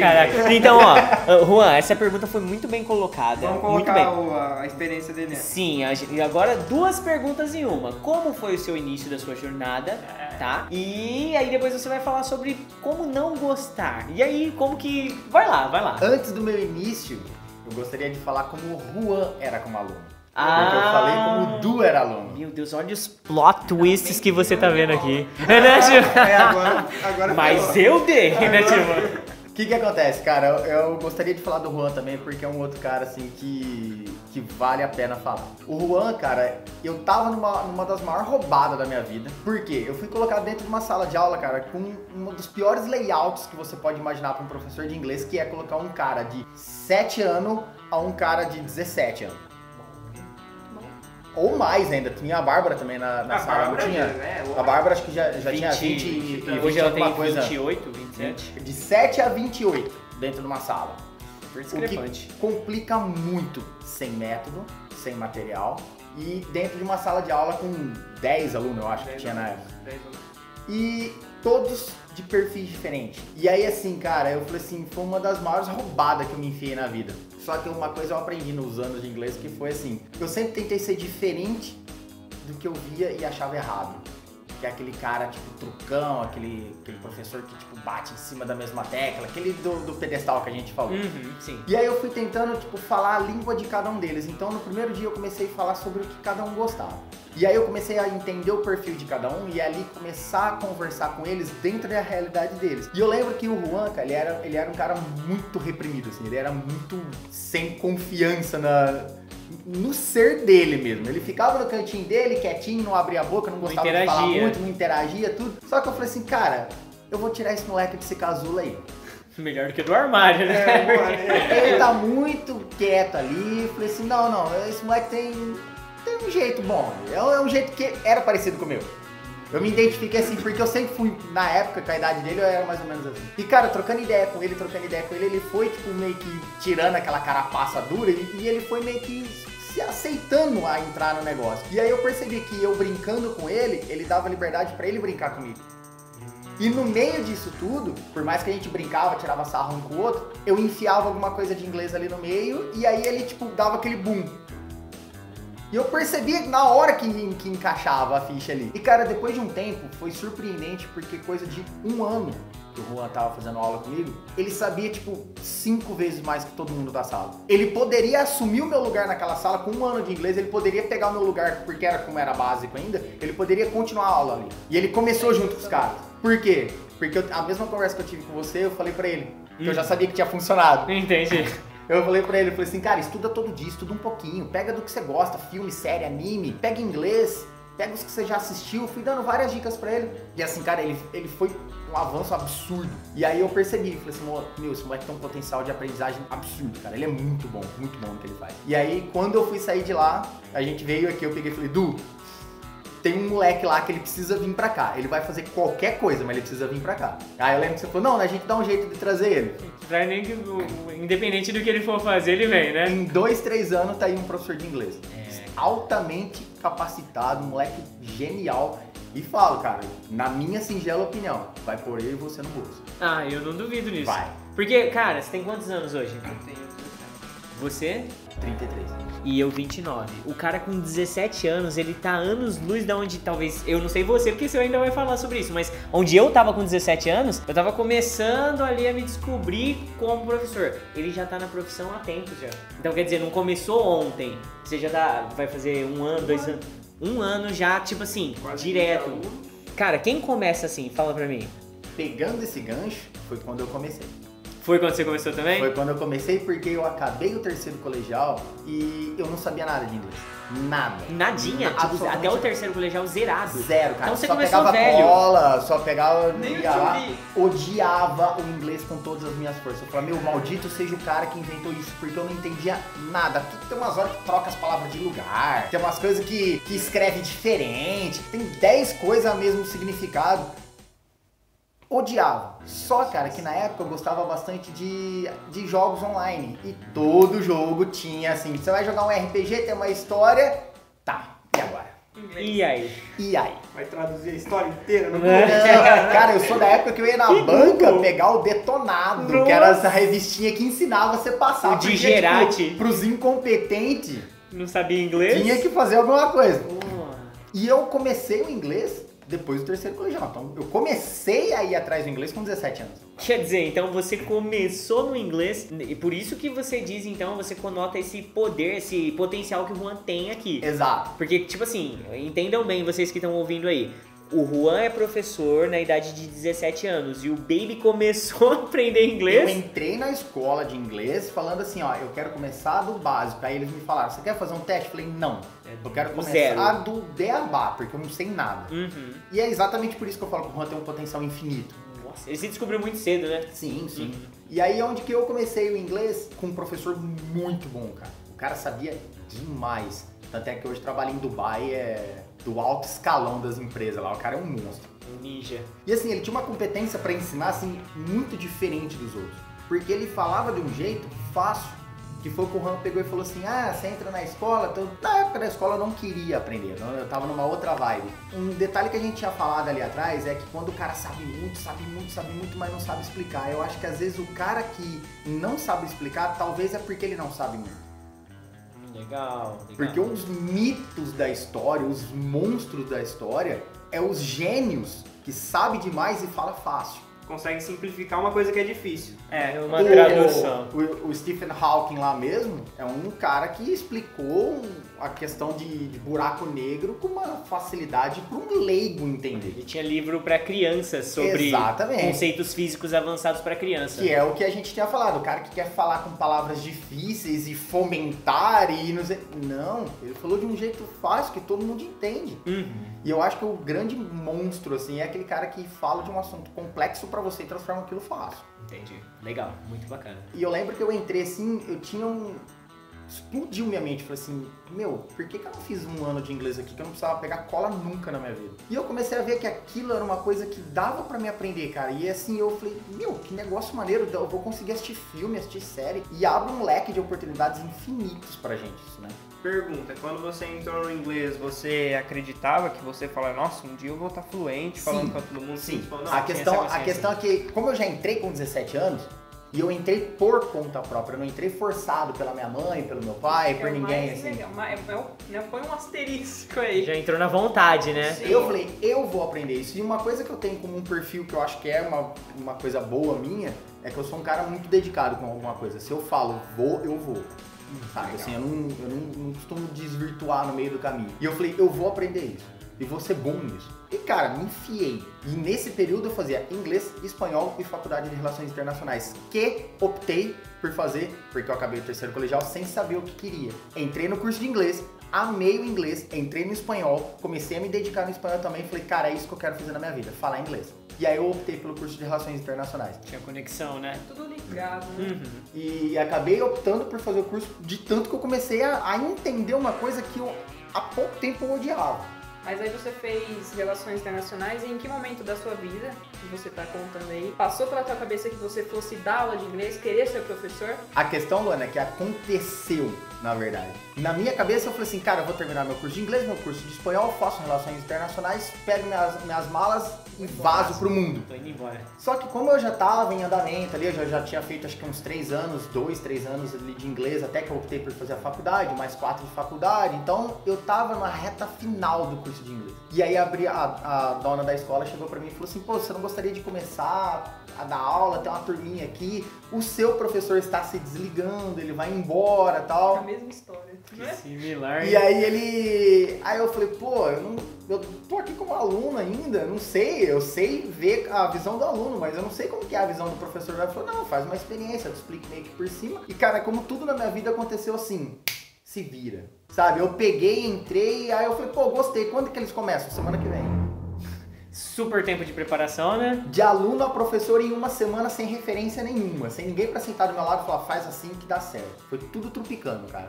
Caraca. Então, ó, Juan, essa pergunta foi muito bem colocada. Vamos Muito colocar bem. a experiência dele. Né? Sim, e agora duas perguntas em uma. Como foi o seu início da sua jornada, tá? E aí depois você vai falar sobre como não gostar. E aí, como que... Vai lá. Antes do meu início, eu gostaria de falar como o Juan era como aluno. Ah. Porque eu falei como o Du era aluno. Meu Deus, olha os plot twists que você tá vendo aqui. Né, tio? É, agora Mas ferrou. eu dei, né, tio? O que acontece, cara? Eu gostaria de falar do Juan também, porque é um outro cara, assim, que vale a pena falar. O Juan, cara, eu tava numa das maiores roubadas da minha vida. Por quê? Eu fui colocado dentro de uma sala de aula, cara, com um dos piores layouts que você pode imaginar para um professor de inglês, que é colocar um cara de 7 anos a um cara de 17 anos. Ou mais ainda. Tinha a Bárbara também na sala, não tinha? A Bárbara acho que já tinha 20 e Hoje ela tem alguma coisa. 28, 27. De 7 a 28 dentro de uma sala. Super O discrepante. que complica muito sem método, sem material e dentro de uma sala de aula com 10 alunos, eu acho que tinha na época. E todos de perfis diferentes. E aí assim, cara, eu falei assim, foi uma das maiores roubadas que eu me enfiei na vida. Só que uma coisa eu aprendi nos anos de inglês que foi assim, eu sempre tentei ser diferente do que eu via e achava errado. Que é aquele cara, tipo, trucão, aquele professor que, tipo, bate em cima da mesma tecla, aquele do pedestal que a gente falou. Sim. E aí eu fui tentando, tipo, falar a língua de cada um deles. Então, no primeiro dia eu comecei a falar sobre o que cada um gostava. E aí eu comecei a entender o perfil de cada um e ali começar a conversar com eles dentro da realidade deles. E eu lembro que o Juan, cara, ele era um cara muito reprimido, assim. Ele era muito sem confiança no ser dele mesmo. Ele ficava no cantinho dele, quietinho, não abria a boca, não gostava de falar muito, não interagia, tudo. Só que eu falei assim, cara, eu vou tirar esse moleque desse casulo aí. Melhor do que do armário, né? Ele tá muito quieto ali. Falei assim, não, esse moleque tem um jeito bom. É um jeito que era parecido com o meu. Eu me identifiquei assim, porque eu sempre fui, na época, com a idade dele, eu era mais ou menos assim. E, cara, trocando ideia com ele, ele foi, tipo, meio que tirando aquela carapaça dura e ele foi meio que se aceitando a entrar no negócio. E aí eu percebi que eu brincando com ele dava liberdade pra ele brincar comigo. E no meio disso tudo, por mais que a gente brincava, tirava sarro um com o outro, eu enfiava alguma coisa de inglês ali no meio e aí ele, tipo, dava aquele boom. E eu percebi na hora que encaixava a ficha ali. E, cara, depois de um tempo, foi surpreendente, porque coisa de 1 ano que o Juan tava fazendo aula comigo, ele sabia, tipo, 5 vezes mais que todo mundo da sala. Ele poderia assumir o meu lugar naquela sala com 1 ano de inglês, ele poderia pegar o meu lugar, porque como era básico ainda, ele poderia continuar a aula ali. E ele começou junto com os caras. Por quê? Porque a mesma conversa que eu tive com você, eu falei pra ele, que eu já sabia que tinha funcionado. Entendi. Eu falei pra ele, falei assim, cara, estuda todo dia, estuda um pouquinho, pega do que você gosta, filme, série, anime, pega inglês, pega os que você já assistiu, fui dando várias dicas pra ele. E assim, cara, ele foi um avanço absurdo. E aí eu percebi, falei assim, meu, esse moleque tem um potencial de aprendizagem absurdo, cara, ele é muito bom no que ele faz. E aí, quando eu fui sair de lá, a gente veio aqui, eu peguei e falei, Du, tem um moleque lá que ele precisa vir pra cá. Ele vai fazer qualquer coisa, mas ele precisa vir pra cá. Aí eu lembro que você falou, não, a gente dá um jeito de trazer ele. Independente do que ele for fazer, ele vem, né? Em 2, 3 anos tá aí um professor de inglês. Altamente capacitado, um moleque genial. E falo, cara, na minha singela opinião, vai pôr eu e você no bolso. Ah, eu não duvido nisso. Vai. Porque, cara, você tem quantos anos hoje? Eu tenho Você? 33. E eu 29. O cara com 17 anos, ele tá anos-luz da onde talvez... Eu não sei você, porque você ainda vai falar sobre isso, mas onde eu tava com 17 anos, eu tava começando ali a me descobrir como professor. Ele já tá na profissão há tempo já. Então quer dizer, não começou ontem. Você já tá... vai fazer 1 ano, 2 anos... 1 ano já, tipo assim, Quase direto. Cara, quem começa assim? Fala pra mim. Pegando esse gancho, foi quando eu comecei. Foi quando você começou também? Foi quando eu comecei porque eu acabei o 3º colegial e eu não sabia nada de inglês. Nada. Nadinha? Tipo, Absolutamente até o 3º colegial zerado. Zero, cara. Então você só começou pegava velho. cola, só pegava... Nem ia lá, eu te odiava o inglês com todas as minhas forças. Eu falava, meu, maldito seja o cara que inventou isso, porque eu não entendia nada. Tem umas horas que troca as palavras de lugar, tem umas coisas que escreve diferente, tem 10 coisas ao mesmo significado. Odiava. Só, cara, que na época eu gostava bastante de jogos online. E todo jogo tinha, assim, você vai jogar um RPG, tem uma história... Tá, e agora? E aí? E aí? Vai traduzir a história inteira no Não, cara, eu sou da época que eu ia na banca pegar o Detonado, que era essa revistinha que ensinava você passar. O Digerati. Tipo, pros incompetentes, Não sabia inglês? tinha que fazer alguma coisa. Porra. E eu comecei o inglês depois do 3º colegial. Então, eu comecei a ir atrás do inglês com 17 anos. Quer dizer, então você começou no inglês, e por isso que você diz, então, você conota esse poder, esse potencial que o Juan tem aqui. Exato. Porque, tipo assim, entendam bem vocês que estão ouvindo aí. O Juan é professor na idade de 17 anos e o Baby começou a aprender Eu inglês. entrei na escola de inglês falando assim, ó, eu quero começar do básico. Aí eles me falaram, você quer fazer um teste? Eu falei, não. Eu quero do começar zero. do beabá, porque eu não sei nada. Uhum. E é exatamente por isso que eu falo que o Juan tem um potencial infinito. Nossa, ele se descobriu muito cedo, né? Sim, sim. E aí é onde que eu comecei o inglês com um professor muito bom, cara. O cara sabia demais. Tanto é que hoje trabalha em Dubai, do alto escalão das empresas lá. O cara é um monstro. Um ninja. E assim, ele tinha uma competência pra ensinar, assim, muito diferente dos outros. Porque ele falava de um jeito fácil, que foi o que o Juan pegou e falou assim, você entra na escola, na época da escola eu não queria aprender, eu tava numa outra vibe. Um detalhe que a gente tinha falado ali atrás é que quando o cara sabe muito, mas não sabe explicar, eu acho que às vezes o cara que não sabe explicar, talvez é porque ele não sabe muito. Legal. Porque os mitos da história, os monstros da história, é os gênios que sabem demais e fala fácil. Consegue simplificar uma coisa que é difícil. É uma tradução. O Stephen Hawking lá mesmo é um cara que explicou a questão de buraco negro com uma facilidade para um leigo entender. Ele tinha livro pra crianças sobre Exatamente. conceitos físicos avançados pra criança. Que é o que a gente tinha falado, o cara que quer falar com palavras difíceis e fomentar e não sei... Não, ele falou de um jeito fácil que todo mundo entende. Uhum. E eu acho que o grande monstro, assim, é aquele cara que fala de um assunto complexo pra você e transforma aquilo fácil. Entendi. Legal. Muito bacana. E eu lembro que eu entrei assim, eu tinha um... Explodiu minha mente, falei assim, meu, por que eu não fiz 1 ano de inglês aqui que eu não precisava pegar cola nunca na minha vida? E eu comecei a ver que aquilo era uma coisa que dava pra me aprender, cara. E assim, eu falei, meu, que negócio maneiro, eu vou conseguir assistir filme, assistir série. E abre um leque de oportunidades infinitos pra gente, isso, né? Pergunta, quando você entrou no inglês, você acreditava que você falava, nossa, um dia eu vou estar fluente, falando com todo mundo? Sim. Você falou, não, A tinha questão essa é que, como eu já entrei com 17 anos, e eu entrei por conta própria, eu não entrei forçado pela minha mãe, pelo meu pai, por ninguém, assim. Põe um asterisco aí. Já entrou na vontade, né? Sim. Eu falei, eu vou aprender isso. E uma coisa que eu tenho como um perfil que eu acho que é uma coisa boa minha, é que eu sou um cara muito dedicado com alguma coisa. Se eu falo vou, eu vou. Sabe, assim, eu não costumo desvirtuar no meio do caminho. E eu falei, eu vou aprender isso. E vou ser bom nisso. E cara, me enfiei. E nesse período eu fazia inglês, espanhol e faculdade de relações internacionais. Que optei por fazer, porque eu acabei o 3º colegial sem saber o que queria. Entrei no curso de inglês, amei o inglês, entrei no espanhol, comecei a me dedicar no espanhol também. Falei, cara, é isso que eu quero fazer na minha vida, falar inglês. E aí eu optei pelo curso de relações internacionais. Tinha conexão, né? Tudo ligado, né? Uhum. E acabei optando por fazer o curso de tanto que eu comecei a entender uma coisa que eu há pouco tempo eu odiava. Mas aí você fez relações internacionais e em que momento da sua vida, que você tá contando aí, passou pela tua cabeça que você fosse dar aula de inglês, querer ser professor? A questão, Luana, é que aconteceu, na verdade. Na minha cabeça eu falei assim, cara, eu vou terminar meu curso de inglês, meu curso de espanhol, faço relações internacionais, pego minhas malas e vazo pro mundo. Tô indo embora. Só que como eu já tava em andamento ali, eu já tinha feito acho que uns 3 anos, 2, 3 anos ali de inglês, até que eu optei por fazer a faculdade, mais 4 de faculdade, então eu tava na reta final do curso de inglês. E aí a dona da escola chegou pra mim e falou assim, pô, você não gostaria de começar a dar aula, tem uma turminha aqui, o seu professor está se desligando, ele vai embora e tal. A mesma história, né? Similar. E aí eu falei, pô, eu tô aqui como aluno ainda, não sei, eu sei ver a visão do aluno, mas eu não sei como que é a visão do professor. Ele falou, não, faz uma experiência, eu te explico meio que por cima. E cara, como tudo na minha vida aconteceu assim, se vira, sabe? Eu peguei, entrei, aí eu falei, pô, gostei, quando que eles começam? Semana que vem. Super tempo de preparação, né? De aluno a professor em uma semana sem referência nenhuma, sem ninguém pra sentar do meu lado e falar, faz assim que dá certo. Foi tudo trupicando, cara.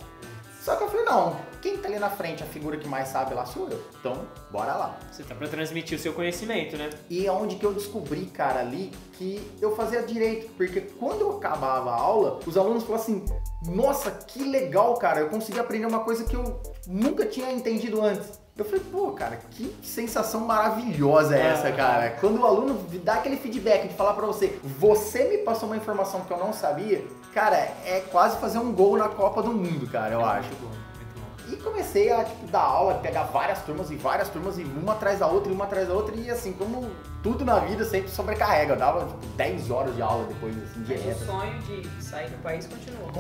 Só que eu falei, não, quem tá ali na frente, a figura que mais sabe lá sou eu. Então, bora lá. Você tá pra transmitir o seu conhecimento, né? E é onde que eu descobri, cara, ali, que eu fazia direito. Porque quando eu acabava a aula, os alunos falavam assim, nossa, que legal, cara, eu consegui aprender uma coisa que eu nunca tinha entendido antes. Eu falei, pô, cara, que sensação maravilhosa é essa, cara? Quando o aluno dá aquele feedback de falar pra você, você me passou uma informação que eu não sabia, cara, é quase fazer um gol na Copa do Mundo, cara, eu acho. Muito bom, muito bom. E comecei a, tipo, dar aula, pegar várias turmas, e uma atrás da outra, e assim, como tudo na vida sempre sobrecarrega. Eu dava, tipo, 10 horas de aula depois, assim, Mas direto. o sonho de sair do país continuou.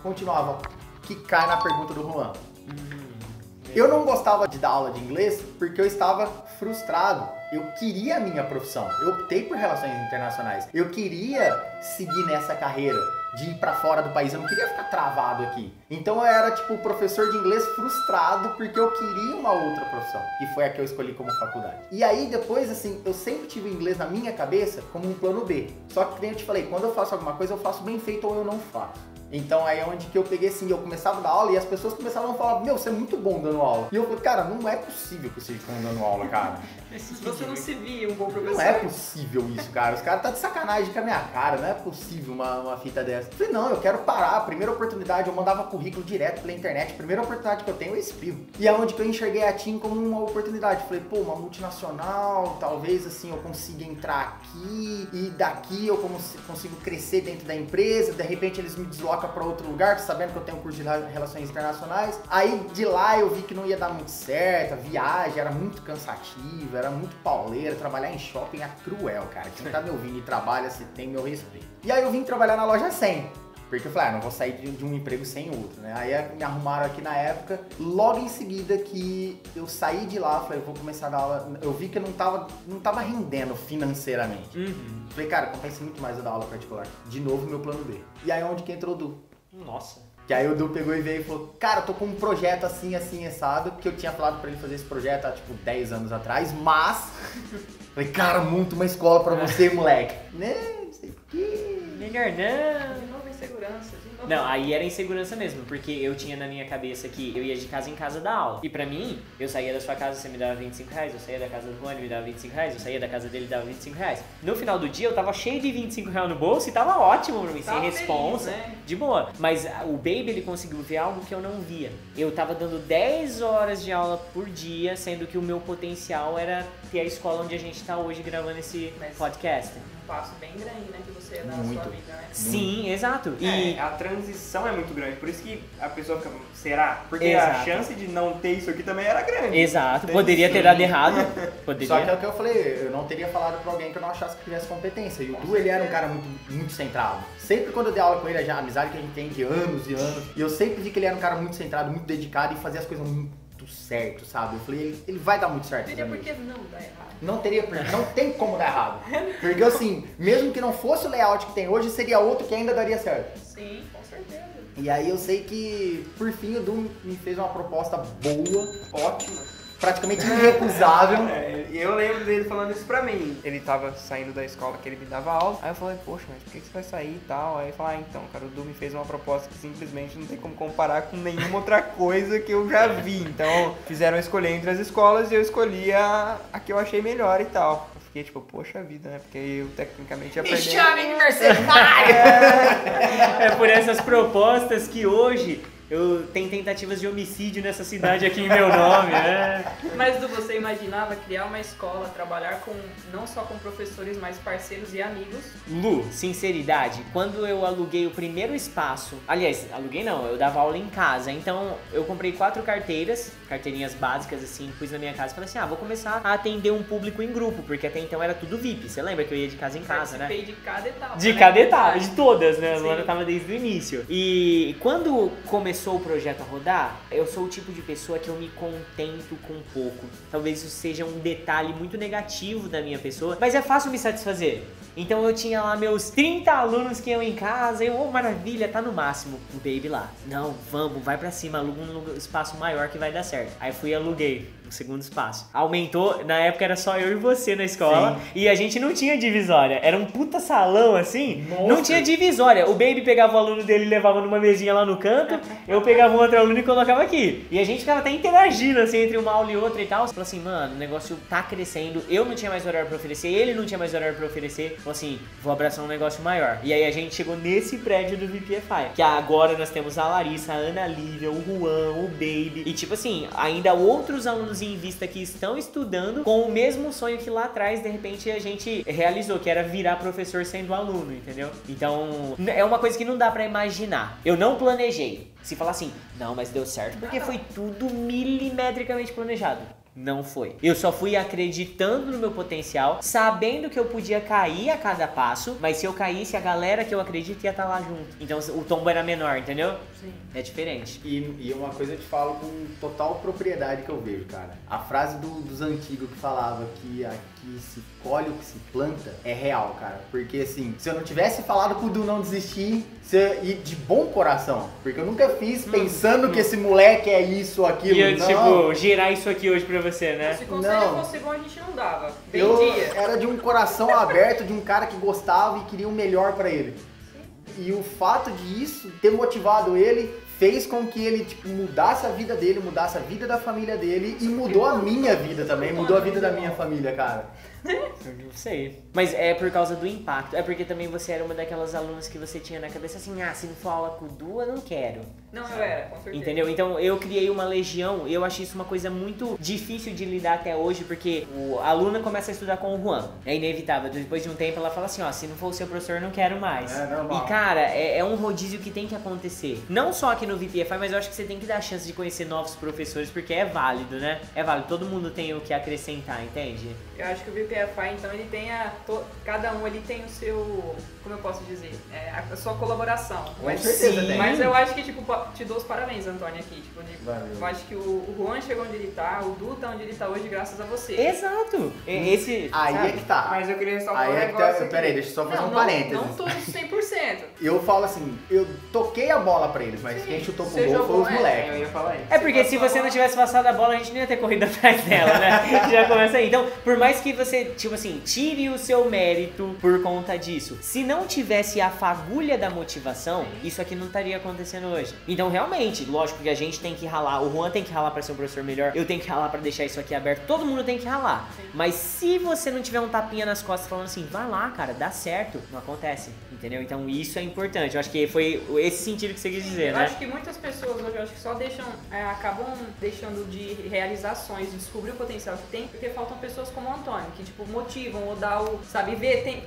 Continuava. Que cai na pergunta do Juan. Eu não gostava de dar aula de inglês porque eu estava frustrado. Eu queria a minha profissão. Eu optei por relações internacionais. Eu queria seguir nessa carreira de ir pra fora do país. Eu não queria ficar travado aqui. Então eu era tipo professor de inglês frustrado porque eu queria uma outra profissão. Que foi a que eu escolhi como faculdade. E aí depois, assim, eu sempre tive o inglês na minha cabeça como um plano B. Só que, como eu te falei, quando eu faço alguma coisa, eu faço bem feito ou eu não faço. Então aí é onde que eu peguei assim, eu começava a dar aula e as pessoas começavam a falar, meu, você é muito bom dando aula. E eu falei, cara, não é possível que eu seja bom dando aula, cara. Você não se via um bom professor. Não é possível isso, cara. Os caras tá de sacanagem com a minha cara, não é possível uma fita dessa. Eu falei, não, eu quero parar. A primeira oportunidade, eu mandava currículo direto pela internet. A primeira oportunidade que eu tenho, eu espirro. E é onde que eu enxerguei a TIM como uma oportunidade. Falei, pô, uma multinacional, talvez assim eu consiga entrar aqui e daqui eu consigo crescer dentro da empresa. De repente eles me deslocam para outro lugar, sabendo que eu tenho um curso de relações internacionais. Aí de lá eu vi que não ia dar muito certo, a viagem era muito cansativa, era muito pauleira, trabalhar em shopping é cruel, cara. Quem tá me ouvindo e trabalha, você tem meu respeito. E aí eu vim trabalhar na loja 100. Porque eu falei, não vou sair de um emprego sem outro, né? Aí me arrumaram aqui na época, logo em seguida que eu saí de lá, falei, vou começar a dar aula. Eu vi que eu não tava rendendo financeiramente. Falei, cara, compensa muito mais eu dar aula particular. De novo, meu plano B. E aí onde que entrou o Du? Nossa. Que aí o Du pegou e veio e falou, cara, tô com um projeto assim, assado, que eu tinha falado pra ele fazer esse projeto há, tipo, 10 anos atrás, mas... Falei, cara, monta uma escola pra você, moleque. Né, não sei o quê. Melhor não. De novo insegurança, de novo. Não, aí era insegurança mesmo, porque eu tinha na minha cabeça que eu ia de casa em casa dar aula. E pra mim, eu saía da sua casa, você me dava 25 reais, eu saía da casa do Rony, me dava 25 reais, eu saía da casa dele, dava 25 reais. No final do dia, eu tava cheio de 25 reais no bolso e tava ótimo pra mim, sem responsa, feliz, né? de boa. Mas o Baby, ele conseguiu ver algo que eu não via. Eu tava dando 10 horas de aula por dia, sendo que o meu potencial era ter a escola onde a gente tá hoje gravando esse podcast. Um passo bem grande, né, que você ia dar na Muito. sua vida, né? Sim, exato. E A transição é muito grande, por isso que a pessoa fica, será? Porque Exato. a chance de não ter isso aqui também era grande. exato, Tem poderia sim. ter dado errado. Poderia. Só que é o que eu falei, eu não teria falado pra alguém que eu não achasse que tivesse competência. E o Du, ele era um cara muito centrado. Sempre quando eu dei aula com ele, já a amizade que a gente tem de anos e anos, e eu sempre vi que ele era um cara muito centrado, muito dedicado e fazia as coisas muito certo, sabe? Eu falei, ele vai dar muito certo. Teria meus por amigos. que não dar errado. Não tem como dar errado. Porque assim, mesmo que não fosse o layout que tem hoje, seria outro que ainda daria certo. Sim, com certeza. E aí eu sei que, por fim, o Du me fez uma proposta boa, Ótima. praticamente irrecusável. E eu lembro dele falando isso pra mim. Ele tava saindo da escola que ele me dava aula. Aí eu falei, poxa, mas por que você vai sair e tal? Aí ele falou, então, cara, o Du me fez uma proposta que simplesmente não tem como comparar com nenhuma outra coisa que eu já vi. Então, fizeram escolher entre as escolas e eu escolhi a que eu achei melhor e tal. Eu fiquei tipo, poxa vida, né? Porque eu tecnicamente ia perder. Me chame de mercenário! É por essas propostas que hoje eu tenho tentativas de homicídio nessa cidade aqui em meu nome, né? Mas Du, você imaginava criar uma escola, trabalhar com não só com professores, mas parceiros e amigos? Lu, sinceridade, quando eu aluguei o primeiro espaço, aliás, aluguei não, eu dava aula em casa, então eu comprei 4 carteirinhas básicas assim, pus na minha casa e falei assim, vou começar a atender um público em grupo, porque até então era tudo VIP, você lembra que eu ia de casa em casa, né? Participei de cada etapa. De né? cada etapa, de todas, né? A Sim. Luana tava desde o início. E quando começou o projeto a rodar, eu sou o tipo de pessoa que eu me contento com pouco. Talvez isso seja um detalhe muito negativo da minha pessoa, mas é fácil me satisfazer. Então eu tinha lá meus 30 alunos que iam em casa, eu, maravilha, tá no máximo. O baby lá, não, vamos, vai pra cima, aluga um espaço maior que vai dar certo. Aí fui e aluguei o segundo espaço. Aumentou, na época era só eu e você na escola. Sim. E a gente não tinha divisória. Era um puta salão assim. Nossa. Não tinha divisória. O baby pegava o aluno dele e levava numa mesinha lá no canto. Eu pegava um outro aluno e colocava aqui. E a gente ficava até interagindo assim entre uma aula e outra e tal. Falou assim, mano, o negócio tá crescendo. Eu não tinha mais horário pra oferecer, ele não tinha mais horário pra oferecer. Falou assim, vou abraçar um negócio maior. E aí a gente chegou nesse prédio do VPFI. Que agora nós temos a Larissa, a Ana Lívia, o Juan, o Baby. E tipo assim, ainda outros alunos em vista que estão estudando com o mesmo sonho que lá atrás, de repente, a gente realizou, que era virar professor sendo aluno, entendeu? Então, é uma coisa que não dá pra imaginar. Eu não planejei. Se falar assim, não, mas deu certo, porque foi tudo milimetricamente planejado. Não foi. Eu só fui acreditando no meu potencial, sabendo que eu podia cair a cada passo, mas se eu caísse, a galera que eu acredito ia estar lá junto. Então o tombo era menor, entendeu? Sim. É diferente. E uma coisa eu te falo com total propriedade que eu vejo, cara. A frase dos antigos que falava que aqui se colhe o que se planta é real, cara. Porque assim, se eu não tivesse falado pro Du não desistir, e de bom coração, porque eu nunca fiz pensando que esse moleque é isso ou aquilo. E eu, não. tipo, gerar isso aqui hoje pra você, né? Se conselho fosse bom, a gente não dava. Era de um coração aberto, de um cara que gostava e queria o melhor pra ele. E o fato disso ter motivado ele fez com que ele tipo, mudasse a vida dele, mudasse a vida da família dele e mudou a minha vida também, mudou a vida da minha família, cara. Eu não sei. Mas é por causa do impacto. É porque também você era uma daquelas alunas que você tinha na cabeça assim, se não for aula com o Du, eu não quero. Não, eu era, com certeza. Entendeu? Então eu criei uma legião e eu achei isso uma coisa muito difícil de lidar até hoje, porque a aluna começa a estudar com o Juan. É inevitável. Depois de um tempo ela fala assim, se não for o seu professor, eu não quero mais. É normal. E cara, é um rodízio que tem que acontecer. Não só aqui no VPFI, mas eu acho que você tem que dar a chance de conhecer novos professores, porque é válido, né? É válido. Todo mundo tem o que acrescentar, entende? Eu acho que o VPFI, então, ele tem cada um ele tem o seu, como eu posso dizer, a sua colaboração. Com certeza tem. Mas eu acho que, tipo, te dou os parabéns, Antônio, aqui. Tipo, eu acho que o Juan chegou onde ele tá, o Du tá onde ele tá hoje graças a você. Exato. Esse, aí sabe? é que tá. Mas eu queria ressaltar Aí um é que negócio tá. Peraí, deixa eu só fazer um Não parênteses. todos 100%. Eu falo assim, eu toquei a bola pra eles, mas quem chutou pro Você gol foi jogou, os moleques. Eu ia falar isso. É porque se você não tivesse passado a bola, a gente não ia ter corrido atrás dela, né? Já começa aí. Então, por mais que você, tipo assim, tire o seu mérito por conta disso, se não tivesse a fagulha da motivação, isso aqui não estaria acontecendo hoje. Então, realmente, lógico que a gente tem que ralar, o Juan tem que ralar pra ser um professor melhor, eu tenho que ralar pra deixar isso aqui aberto, todo mundo tem que ralar. Sim. Mas se você não tiver um tapinha nas costas falando assim, vai lá, cara, dá certo, não acontece, entendeu? Então, isso é importante. Eu acho que foi esse sentido que você quis dizer, Eu né? acho que muitas pessoas hoje eu acho que só acabam deixando de realizar sonhos, de descobrir o potencial que tem, porque faltam pessoas como o Antônio, que tipo motivam ou dá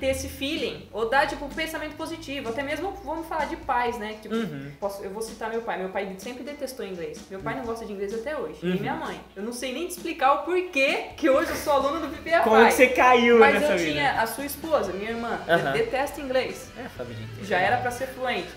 ter esse feeling, ou dá tipo um pensamento positivo, até mesmo vamos falar de pais, né? Tipo, eu vou citar meu pai sempre detestou inglês. Meu pai não gosta de inglês até hoje. E minha mãe. Eu não sei nem te explicar o porquê que hoje eu sou aluno do VPFI. Como que você caiu Mas nessa eu vida? tinha a sua esposa, minha irmã, detesta inglês. É, família inteira. Já era pra ser fluente.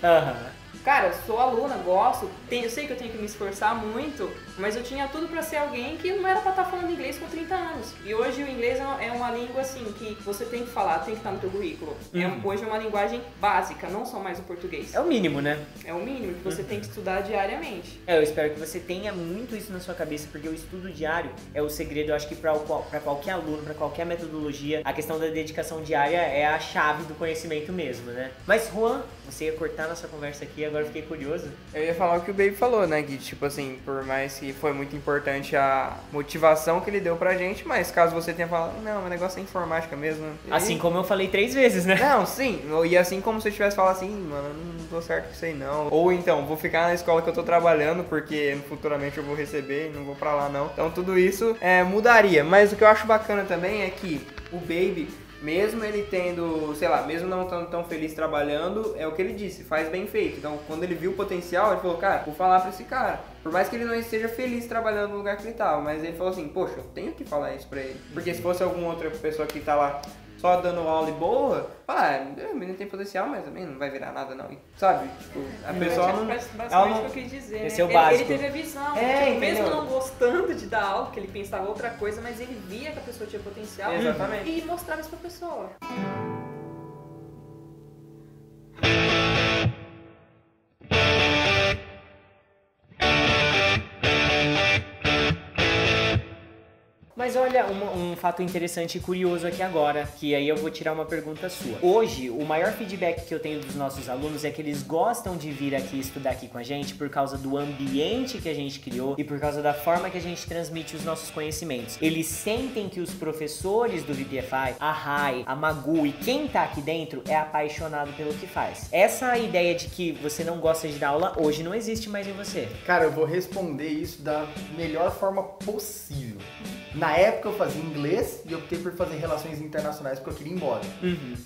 cara, sou aluna, gosto, eu sei que eu tenho que me esforçar muito, mas eu tinha tudo pra ser alguém que não era pra estar falando inglês com 30 anos. E hoje o inglês é uma língua, assim, que você tem que falar, tem que estar no teu currículo. Hoje é uma linguagem básica, não só mais o português. É o mínimo, né? É o mínimo que você tem que estudar diariamente. Eu espero que você tenha muito isso na sua cabeça, porque o estudo diário é o segredo, eu acho que pra qualquer aluno, pra qualquer metodologia, a questão da dedicação diária é a chave do conhecimento mesmo, né? Mas, Juan, você ia cortar nossa conversa aqui, agora eu fiquei curioso. Eu ia falar o que o Baby falou, né? Que, tipo assim, por mais que foi muito importante a motivação que ele deu pra gente, mas caso você tenha falado, não, o negócio é informática mesmo. Assim como eu falei 3 vezes, né? Não, sim. E assim como se eu tivesse falado assim, mano, eu não tô certo com isso aí não. Ou então, vou ficar na escola que eu tô trabalhando, porque futuramente eu vou receber e não vou pra lá não. Então tudo isso mudaria. Mas o que eu acho bacana também é que o Baby, mesmo ele tendo, sei lá, mesmo não estando tão feliz trabalhando, é o que ele disse, faz bem feito. Então, quando ele viu o potencial, ele falou, cara, vou falar pra esse cara. Por mais que ele não esteja feliz trabalhando no lugar que ele tava, mas ele falou assim, poxa, eu tenho que falar isso pra ele. Porque se fosse alguma outra pessoa que tá lá só dando aula e boa, falar, o menino tem potencial, mas também não vai virar nada não. E, sabe? Tipo, a pessoa não... Basicamente o que eu quis dizer, Esse é o né? básico. Ele teve a visão, Entendeu? mesmo não gostando de dar aula, porque ele pensava outra coisa, mas ele via que a pessoa tinha potencial. Exatamente. E mostrava isso pra pessoa. Mas olha, um fato interessante e curioso aqui agora, que aí eu vou tirar uma pergunta sua. Hoje, o maior feedback que eu tenho dos nossos alunos é que eles gostam de vir aqui estudar aqui com a gente por causa do ambiente que a gente criou e por causa da forma que a gente transmite os nossos conhecimentos. Eles sentem que os professores do VPFI, a Rai, a Magu e quem tá aqui dentro é apaixonado pelo que faz. Essa ideia de que você não gosta de dar aula hoje não existe mais em você. Cara, eu vou responder isso da melhor forma possível. Na época eu fazia inglês e optei por fazer relações internacionais porque eu queria ir embora.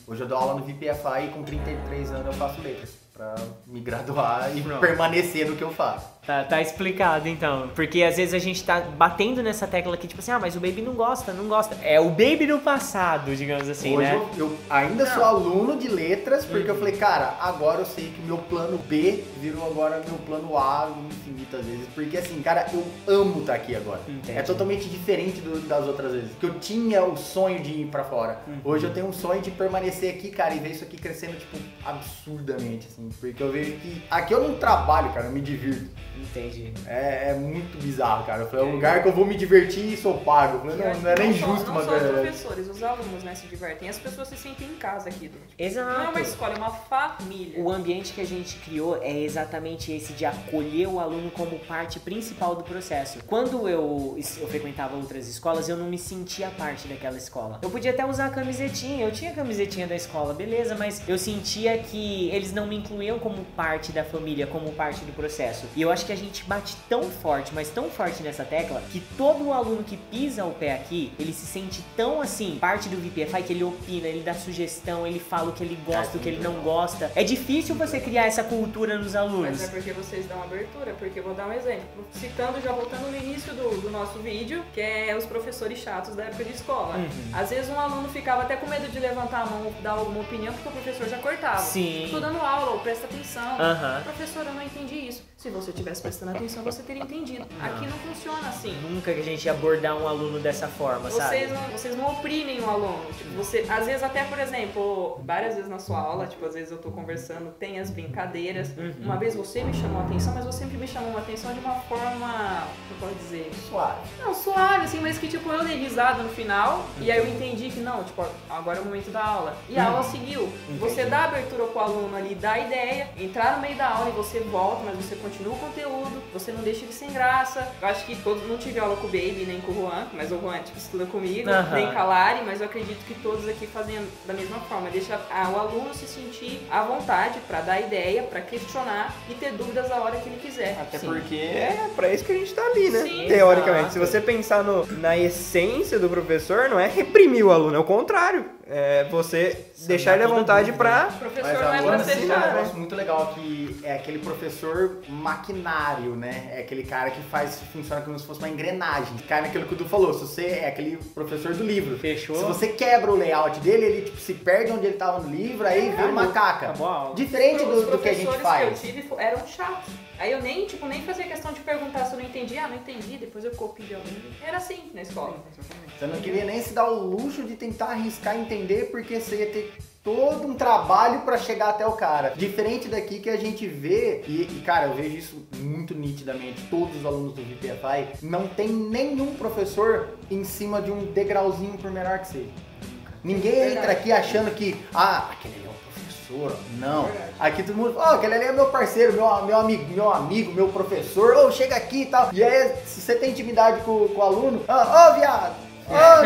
Hoje eu dou aula no VPFI e com 33 anos eu faço letras pra me graduar e permanecer no que eu faço. Tá explicado então, porque às vezes a gente tá batendo nessa tecla aqui, tipo assim, mas o Baby não gosta. É o Baby do passado, digamos assim, Hoje né? eu ainda sou aluno de letras, porque eu falei, cara, agora eu sei que meu plano B virou agora meu plano A infinitas vezes, porque assim, cara, eu amo estar aqui agora. Entendi. É totalmente diferente das outras vezes, que eu tinha o sonho de ir pra fora. Hoje eu tenho um sonho de permanecer aqui, cara, e ver isso aqui crescendo, tipo, absurdamente, assim, porque eu vejo que aqui eu não trabalho, cara, eu me divirto. Entendi. É muito bizarro, cara. É um lugar que eu vou me divertir e sou pago. Eu falei, não é nem justo uma coisa. Não só os coisa. professores, os alunos, né, se divertem. As pessoas se sentem em casa aqui dentro. Exato. Não é uma escola, é uma família. O ambiente que a gente criou é exatamente esse de acolher o aluno como parte principal do processo. Quando eu frequentava outras escolas, eu não me sentia parte daquela escola. Eu podia até usar a camisetinha, eu tinha a camisetinha da escola, beleza, mas eu sentia que eles não me incluíam como parte da família, como parte do processo. E eu acho que a gente bate tão forte, mas tão forte nessa tecla, que todo aluno que pisa o pé aqui, ele se sente tão assim, parte do VPFI, que ele opina, ele dá sugestão, ele fala o que ele gosta, o que ele não gosta. É difícil você criar essa cultura nos alunos. Mas é porque vocês dão abertura, porque eu vou dar um exemplo. Citando, já voltando no início do nosso vídeo, que é os professores chatos da época de escola. Às vezes um aluno ficava até com medo de levantar a mão, dar alguma opinião, porque o professor já cortava. Sim. Tô dando aula, ou presta atenção. Professor, eu não entendi isso. Se você tivesse prestando atenção, você teria entendido. Aqui não funciona assim. Nunca que a gente ia abordar um aluno dessa forma, sabe? Vocês não oprimem o aluno. Tipo, você, às vezes até, por exemplo, várias vezes na sua aula, tipo, às vezes eu tô conversando, tem as brincadeiras. Uma vez você me chamou a atenção, mas você sempre me chamou a atenção de uma forma, como eu posso dizer? Suave. Não, suave, assim, mas que tipo, eu dei risada no final, e aí eu entendi que não, tipo, agora é o momento da aula. E a aula seguiu. Você dá abertura pro aluno ali, dá a ideia, entrar no meio da aula e você volta, mas você continua o conteúdo, você não deixa ele sem graça. Eu acho que todos, não tive aula com o Baby, nem com o Juan, mas o Juan, tipo, estuda comigo, nem com a Lari, mas eu acredito que todos aqui fazem da mesma forma. Deixa o aluno se sentir à vontade pra dar ideia, pra questionar e ter dúvidas a hora que ele quiser. Até porque é pra isso que a gente tá ali, né? Sim, teoricamente. exato. Se você pensar na essência do professor, não é reprimir o aluno, é o contrário. você deixar ele à vontade pra... O professor Mas não é aluno pra ser sim, é um chato. negócio muito legal que é aquele professor maquinário, né? É aquele cara que funciona como se fosse uma engrenagem. Cai naquilo que o Du falou, se você é aquele professor do livro. Fechou. Se você quebra o layout dele, ele tipo, se perde onde ele tava no livro, aí vira uma caca. Acabou a aula. Diferente Os do que a gente professores faz. que eu tive eram chatos. Aí eu nem fazia questão de perguntar se eu não entendi. Ah, não entendi, depois eu copio de alguém. Era assim na escola. Você não queria nem se dar o luxo de tentar arriscar entender, porque você ia ter todo um trabalho pra chegar até o cara. Diferente daqui que a gente vê, e cara, eu vejo isso muito nitidamente, todos os alunos do VPFI, não tem nenhum professor em cima de um degrauzinho por menor que seja. Ninguém entra aqui achando que, aquele ali é o professor. Não. Aqui todo mundo fala, aquele ali é meu parceiro, meu amigo, meu professor, chega aqui e tal. E aí, se você tem intimidade com o aluno, viado,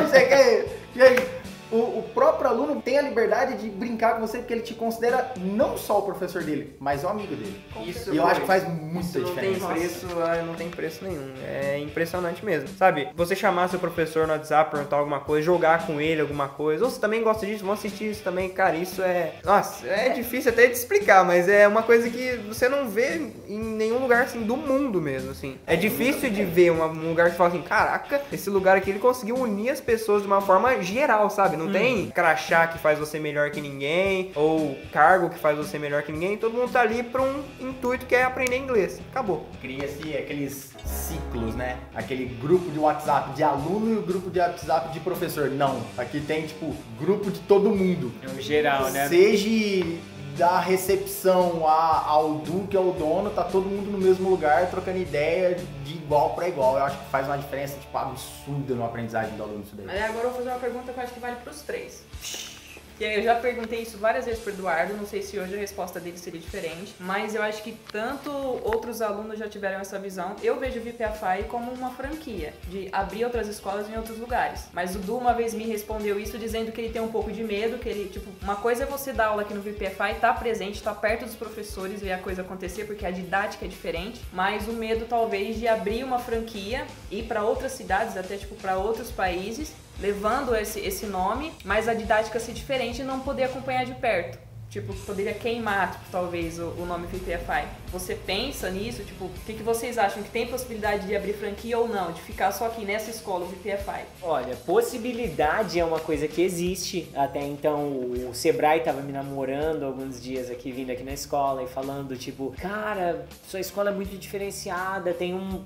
não sei o que. E aí, o próprio aluno tem a liberdade de brincar com você porque ele te considera não só o professor dele, mas o amigo dele. Isso, E eu acho que faz muita não tem diferença. preço, não tem preço nenhum. É impressionante mesmo. Sabe, você chamar seu professor no WhatsApp, perguntar alguma coisa, jogar com ele alguma coisa, ou você também gosta disso, vamos assistir isso também, cara, isso é... Nossa, é difícil até de explicar, mas é uma coisa que você não vê em nenhum lugar, assim, do mundo mesmo, assim. É difícil de ver um lugar que você fala assim, caraca, esse lugar aqui, ele conseguiu unir as pessoas de uma forma geral, sabe? Não tem crachá que faz você melhor que ninguém, ou cargo que faz você melhor que ninguém, todo mundo tá ali pra um intuito que é aprender inglês. Acabou. Cria-se aqueles ciclos, né? Aquele grupo de WhatsApp de aluno e o grupo de WhatsApp de professor. Não, aqui tem, tipo, grupo de todo mundo. É um geral, né? Seja da recepção ao Du, que é o dono, tá todo mundo no mesmo lugar, trocando ideia de igual para igual. Eu acho que faz uma diferença, tipo, absurda no aprendizagem do aluno isso daí. Mas agora eu vou fazer uma pergunta que eu acho que vale pros três. E aí eu já perguntei isso várias vezes pro Eduardo, não sei se hoje a resposta dele seria diferente, mas eu acho que tanto outros alunos já tiveram essa visão. Eu vejo o VPFI como uma franquia, de abrir outras escolas em outros lugares. Mas o Du uma vez me respondeu isso dizendo que ele tem um pouco de medo, que ele, tipo, uma coisa é você dar aula aqui no VPFI, tá presente, tá perto dos professores, ver a coisa acontecer, porque a didática é diferente, mas o medo talvez de abrir uma franquia, ir para outras cidades, até tipo para outros países, levando esse nome, mas a didática ser diferente e não poder acompanhar de perto. Tipo, poderia queimar, tipo, talvez, o nome VPFI. Você pensa nisso? Tipo, o que vocês acham? Que tem possibilidade de abrir franquia ou não? De ficar só aqui nessa escola, o VPFI? Olha, possibilidade é uma coisa que existe. Até então, o Sebrae tava me namorando alguns dias aqui, vindo aqui na escola e falando, tipo, cara, sua escola é muito diferenciada, tem um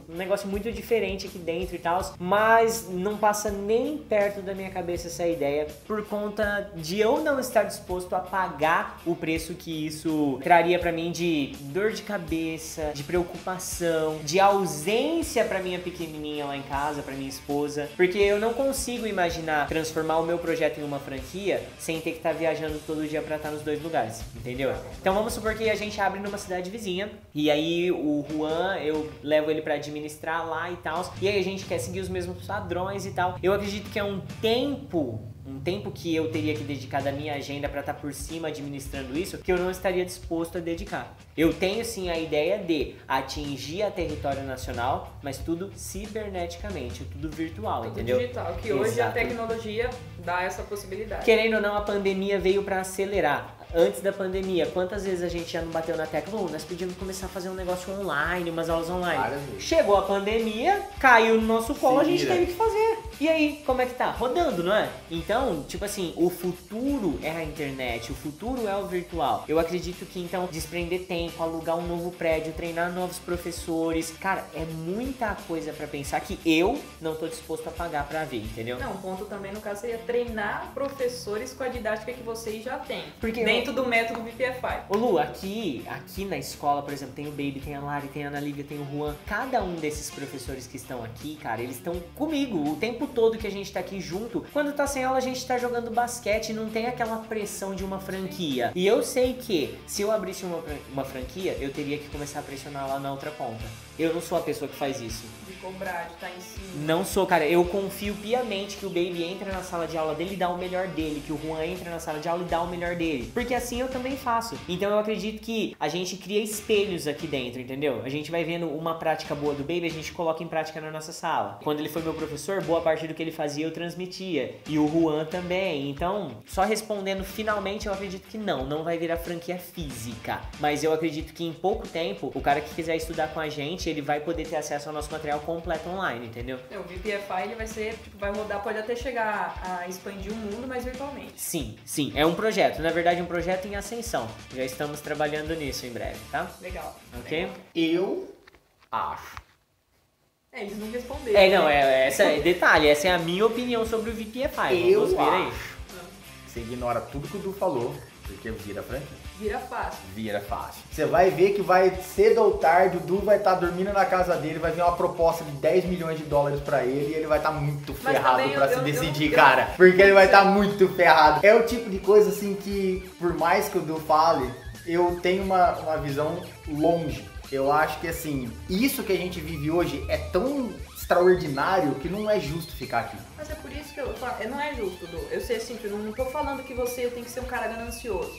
negócio muito diferente aqui dentro e tal, mas não passa nem perto da minha cabeça essa ideia, por conta de eu não estar disposto a pagar o preço que isso traria pra mim de dor de cabeça, de preocupação, de ausência pra minha pequenininha lá em casa, pra minha esposa, porque eu não consigo imaginar transformar o meu projeto em uma franquia sem ter que estar viajando todo dia pra estar nos dois lugares, entendeu? Então vamos supor que a gente abre numa cidade vizinha e aí o Juan, eu levo ele pra administrar lá e tal, e aí a gente quer seguir os mesmos padrões e tal. Eu acredito que é um tempo que eu teria que dedicar da minha agenda para estar por cima administrando isso, que eu não estaria disposto a dedicar. Eu tenho sim a ideia de atingir a território nacional, mas tudo ciberneticamente, tudo virtual, Tudo entendeu? digital, que hoje a Exato. tecnologia dá essa possibilidade. Querendo ou não, a pandemia veio para acelerar. Antes da pandemia, quantas vezes a gente já não bateu na tecla? Nós podíamos começar a fazer um negócio online, umas aulas online. Várias vezes. Chegou a pandemia, caiu no nosso colo, a gente vira. teve que fazer. E aí, como é que tá? Rodando, não é? Então, tipo assim, o futuro é a internet, o futuro é o virtual. Eu acredito que, então, desprender tempo, alugar um novo prédio, treinar novos professores, cara, é muita coisa pra pensar que eu não tô disposto a pagar pra ver, entendeu? Não, um ponto também, no caso, seria treinar professores com a didática que vocês já têm. Porque dentro do método VPFI. Ô Lu, aqui na escola, por exemplo, tem o Baby, tem a Lari, tem a Ana Lívia, tem o Juan. Cada um desses professores que estão aqui, cara, eles estão comigo o tempo todo que a gente tá aqui junto. Quando tá sem aula, a gente tá jogando basquete, não tem aquela pressão de uma franquia. E eu sei que se eu abrisse uma franquia, eu teria que começar a pressionar lá na outra ponta. Eu não sou a pessoa que faz isso. De cobrar, de estar em cima. Não sou, cara. Eu confio piamente que o Baby entra na sala de aula dele e dá o melhor dele, que o Juan entra na sala de aula e dá o melhor dele. Porque assim eu também faço. Então eu acredito que a gente cria espelhos aqui dentro, entendeu? A gente vai vendo uma prática boa do Baby, a gente coloca em prática na nossa sala. Quando ele foi meu professor, boa parte partir do que ele fazia eu transmitia. E o Juan também. Então, só respondendo finalmente, eu acredito que não vai virar franquia física. Mas eu acredito que em pouco tempo, o cara que quiser estudar com a gente, ele vai poder ter acesso ao nosso material completo online, entendeu? O VPFI ele vai ser, tipo, vai rodar, pode até chegar a expandir o mundo, mas virtualmente. Sim, é um projeto. Na verdade, um projeto em ascensão. Já estamos trabalhando nisso em breve, tá? Legal. Ok? Legal. Eu acho. Eles não responderam. Detalhe, essa é a minha opinião sobre o VPFI. Eu Vamos ver aí. acho. Você ignora tudo que o Du falou, porque vira franquia. Vira fácil. Vira fácil. Você vai ver que vai cedo ou tarde, o Du vai estar dormindo na casa dele, vai vir uma proposta de 10 milhões de dólares pra ele e ele vai estar muito Mas ferrado também pra eu- se eu- decidir, eu- cara. Porque ele vai estar muito ferrado. É o tipo de coisa assim que, por mais que o Du fale, eu tenho uma visão longe. Eu acho que assim, isso que a gente vive hoje é tão extraordinário que não é justo ficar aqui. Mas é por isso que eu falo, não é justo, Du. Eu sei assim, eu não tô falando que você tem que ser um cara ganancioso.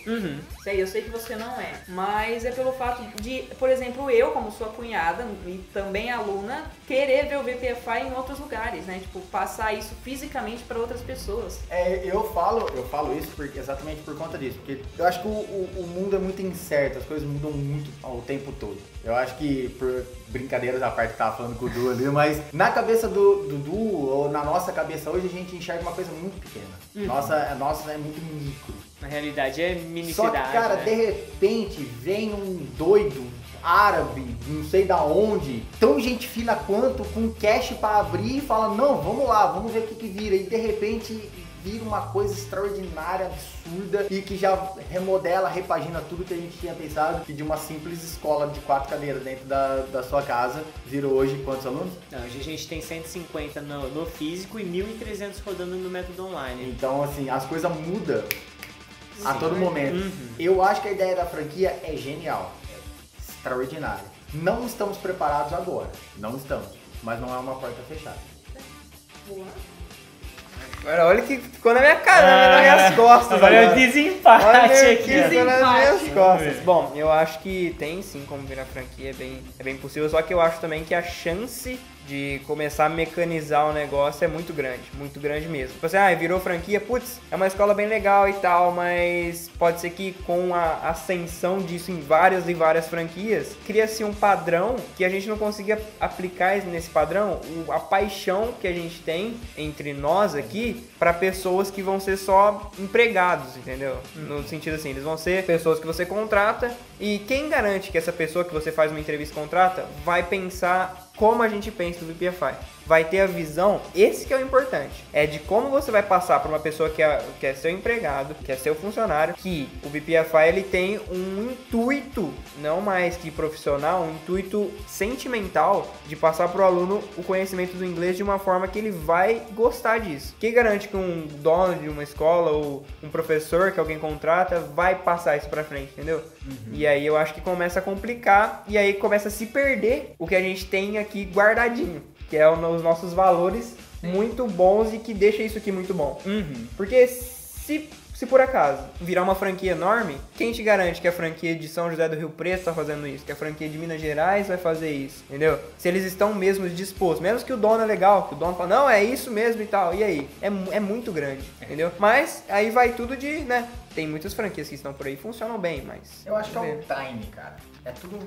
Eu sei que você não é. Mas é pelo fato de, por exemplo, eu, como sua cunhada e também aluna, querer ver o VPFI em outros lugares, né? Tipo, passar isso fisicamente para outras pessoas. Eu falo isso exatamente por conta disso, porque eu acho que o mundo é muito incerto, as coisas mudam muito ao tempo todo. Eu acho que, por brincadeiras à parte que tava falando com o Du ali, mas na cabeça do Du, ou na nossa cabeça hoje, a gente enxerga uma coisa muito pequena. Nossa é muito micro. Na realidade é Só minicidade, que, cara, né? de repente vem um doido árabe, não sei da onde, tão gente fina quanto, com cash pra abrir e fala, não, vamos lá, vamos ver o que vira. E de repente vira uma coisa extraordinária, absurda e que já remodela, repagina tudo que a gente tinha pensado, que de uma simples escola de 4 cadeiras dentro da sua casa virou hoje quantos alunos? Não, hoje a gente tem 150 no físico e 1.300 rodando no método online. Então, assim, as coisas mudam a Sim. todo momento. Eu acho que a ideia da franquia é genial, é extraordinária. Não estamos preparados agora, não estamos, mas não é uma porta fechada. Agora, olha que ficou na minha cara, nas minhas costas. Agora é o Olha desempate que aqui. ficou nas Desempate. minhas costas. Bom, eu acho que tem sim como virar franquia, é bem possível, só que eu acho também que a chance de começar a mecanizar o negócio é muito grande mesmo. Tipo assim, virou franquia, putz, é uma escola bem legal e tal, mas pode ser que com a ascensão disso em várias e várias franquias, cria-se um padrão que a gente não consiga aplicar nesse padrão a paixão que a gente tem entre nós aqui para pessoas que vão ser só empregados, entendeu? No sentido assim, eles vão ser pessoas que você contrata e quem garante que essa pessoa que você faz uma entrevista e contrata vai pensar como a gente pensa do VPFI. Vai ter a visão, esse que é o importante, é de como você vai passar para uma pessoa que é seu empregado, que é seu funcionário, que o VPFI ele tem um intuito, não mais que profissional, um intuito sentimental de passar para o aluno o conhecimento do inglês de uma forma que ele vai gostar disso. Quem garante que um dono de uma escola ou um professor que alguém contrata vai passar isso para frente, entendeu? E aí eu acho que começa a complicar e aí começa a se perder o que a gente tem aqui guardadinho, que é os nossos valores muito bons e que deixa isso aqui muito bom. Porque se por acaso virar uma franquia enorme, quem te garante que a franquia de São José do Rio Preto tá fazendo isso? Que a franquia de Minas Gerais vai fazer isso? Entendeu? Se eles estão mesmo dispostos, menos que o dono é legal, que o dono fala, não, é isso mesmo e tal, e aí? É muito grande, entendeu? Mas aí vai tudo de, né? Tem muitas franquias que estão por aí, funcionam bem, mas... Eu acho que é o time, cara. É tudo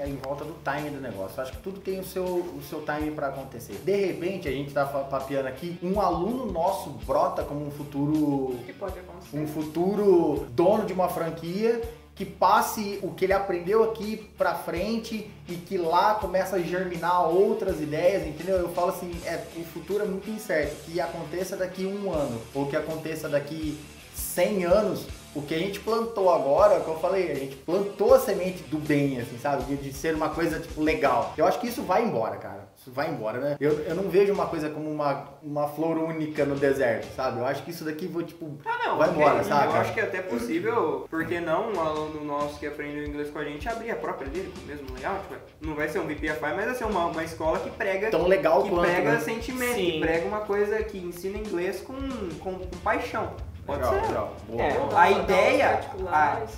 em volta do time do negócio. Eu acho que tudo tem o seu time pra acontecer. De repente, a gente tá papeando aqui, um aluno nosso brota como um futuro... Que pode acontecer. Um futuro dono de uma franquia que passe o que ele aprendeu aqui pra frente e que lá começa a germinar outras ideias, entendeu? Eu falo assim, o futuro é muito incerto. Que aconteça daqui 1 ano ou que aconteça daqui 100 anos, o que a gente plantou agora, como eu falei, a gente plantou a semente do bem, assim, sabe? De ser uma coisa, tipo, legal. Eu acho que isso vai embora, cara. Isso vai embora, né? Eu não vejo uma coisa como uma flor única no deserto, sabe? Eu acho que isso daqui vai embora, sabe? Eu acho que é até possível, porque não um aluno nosso que aprendeu inglês com a gente abrir a própria dele com o mesmo layout, não vai ser um VPFI, mas vai ser uma escola que prega... Tão legal que quanto, prega né? sentimento, Sim. que prega uma coisa que ensina inglês com paixão. Pode Legal, ser. legal. Boa, É, boa. a ideia... particulares.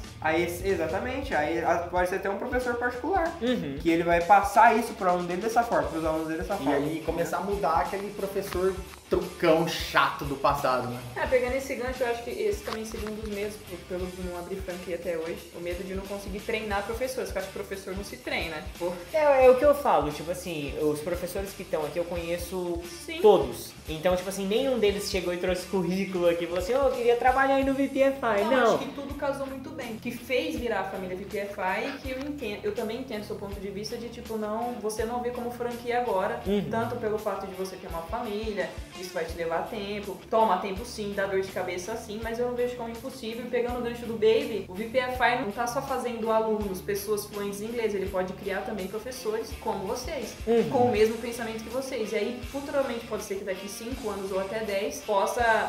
Exatamente, aí pode ser até um professor particular. Uhum. Que ele vai passar isso para o aluno dele dessa forma, para os alunos dele dessa E forma. aí começar a mudar aquele professor trucão chato do passado, né? Pegando esse gancho, eu acho que esse também seria um dos medos, pelo não abrir franquia até hoje, o medo de não conseguir treinar professores, porque eu acho que professor não se treina. Tipo, É o que eu falo, tipo assim, os professores que estão aqui eu conheço Sim. todos. Então, tipo assim, nenhum deles chegou e trouxe currículo aqui e falou assim, eu queria trabalhar aí no VPFI. Não, acho que tudo casou muito bem. O que fez virar a família VPFI, que eu também entendo o seu ponto de vista de, tipo, você não vê como franquia agora, tanto pelo fato de você ter uma família, isso vai te levar tempo, toma tempo sim, dá dor de cabeça sim, mas eu não vejo como impossível. E pegando o gancho do Baby, o VPFI não tá só fazendo alunos, pessoas fluentes em inglês, ele pode criar também professores como vocês, com o mesmo pensamento que vocês. E aí, futuramente, pode ser que daqui 5 anos ou até 10,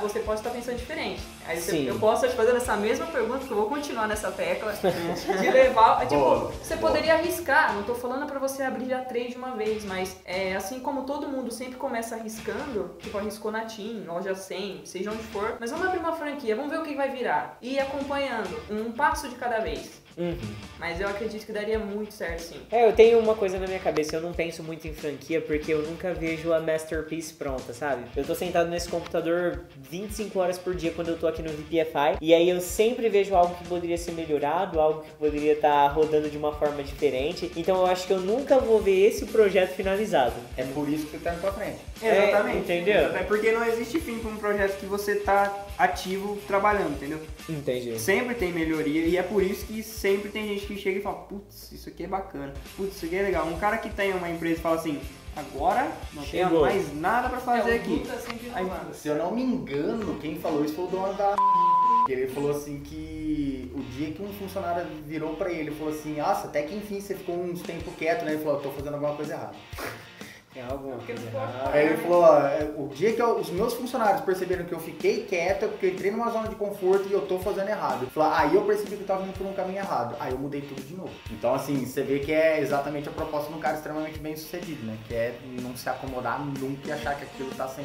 você possa estar pensando diferente. Aí eu posso estar te fazendo essa mesma pergunta, que eu vou continuar nessa tecla, de levar, tipo, você poderia arriscar, não tô falando pra você abrir já 3 de uma vez, mas assim como todo mundo sempre começa arriscando, tipo, arriscou na TIM, loja 100, seja onde for, mas vamos abrir uma franquia, vamos ver o que vai virar. E ir acompanhando, um passo de cada vez. Mas eu acredito que daria muito certo, sim. Eu tenho uma coisa na minha cabeça, eu não penso muito em franquia porque eu nunca vejo a masterpiece pronta, sabe? Eu tô sentado nesse computador 25 horas por dia quando eu tô aqui no VPFI, e aí eu sempre vejo algo que poderia ser melhorado, algo que poderia estar rodando de uma forma diferente, então eu acho que eu nunca vou ver esse projeto finalizado. É por isso que você tá indo pra frente. Exatamente. Entendeu? É porque não existe fim para um projeto que você tá ativo trabalhando, entendeu? Entendi. Sempre tem melhoria e é por isso que sempre tem gente que chega e fala, putz, isso aqui é bacana, putz, isso aqui é legal. Um cara que tem uma empresa e fala assim, agora não tenho Chegou. mais nada pra fazer aqui. Tá sempre inovando. Se eu não me engano, quem falou isso foi o dono da... Ele falou assim que o dia que um funcionário virou pra ele e falou assim, nossa, até que enfim você ficou uns tempo quieto, né? Ele falou, eu tô fazendo alguma coisa errada. Tem alguma Porque coisa não pode errada. Aí ele falou, ó, o dia que os meus funcionários perceberam que eu fiquei quieto, é porque eu entrei numa zona de conforto e eu tô fazendo errado. Ele falou, aí eu percebi que eu tava indo por um caminho errado. Aí eu mudei tudo de novo. Então assim, você vê que é exatamente a proposta de um cara extremamente bem sucedido, né? Que é não se acomodar nunca e achar que aquilo tá 100%.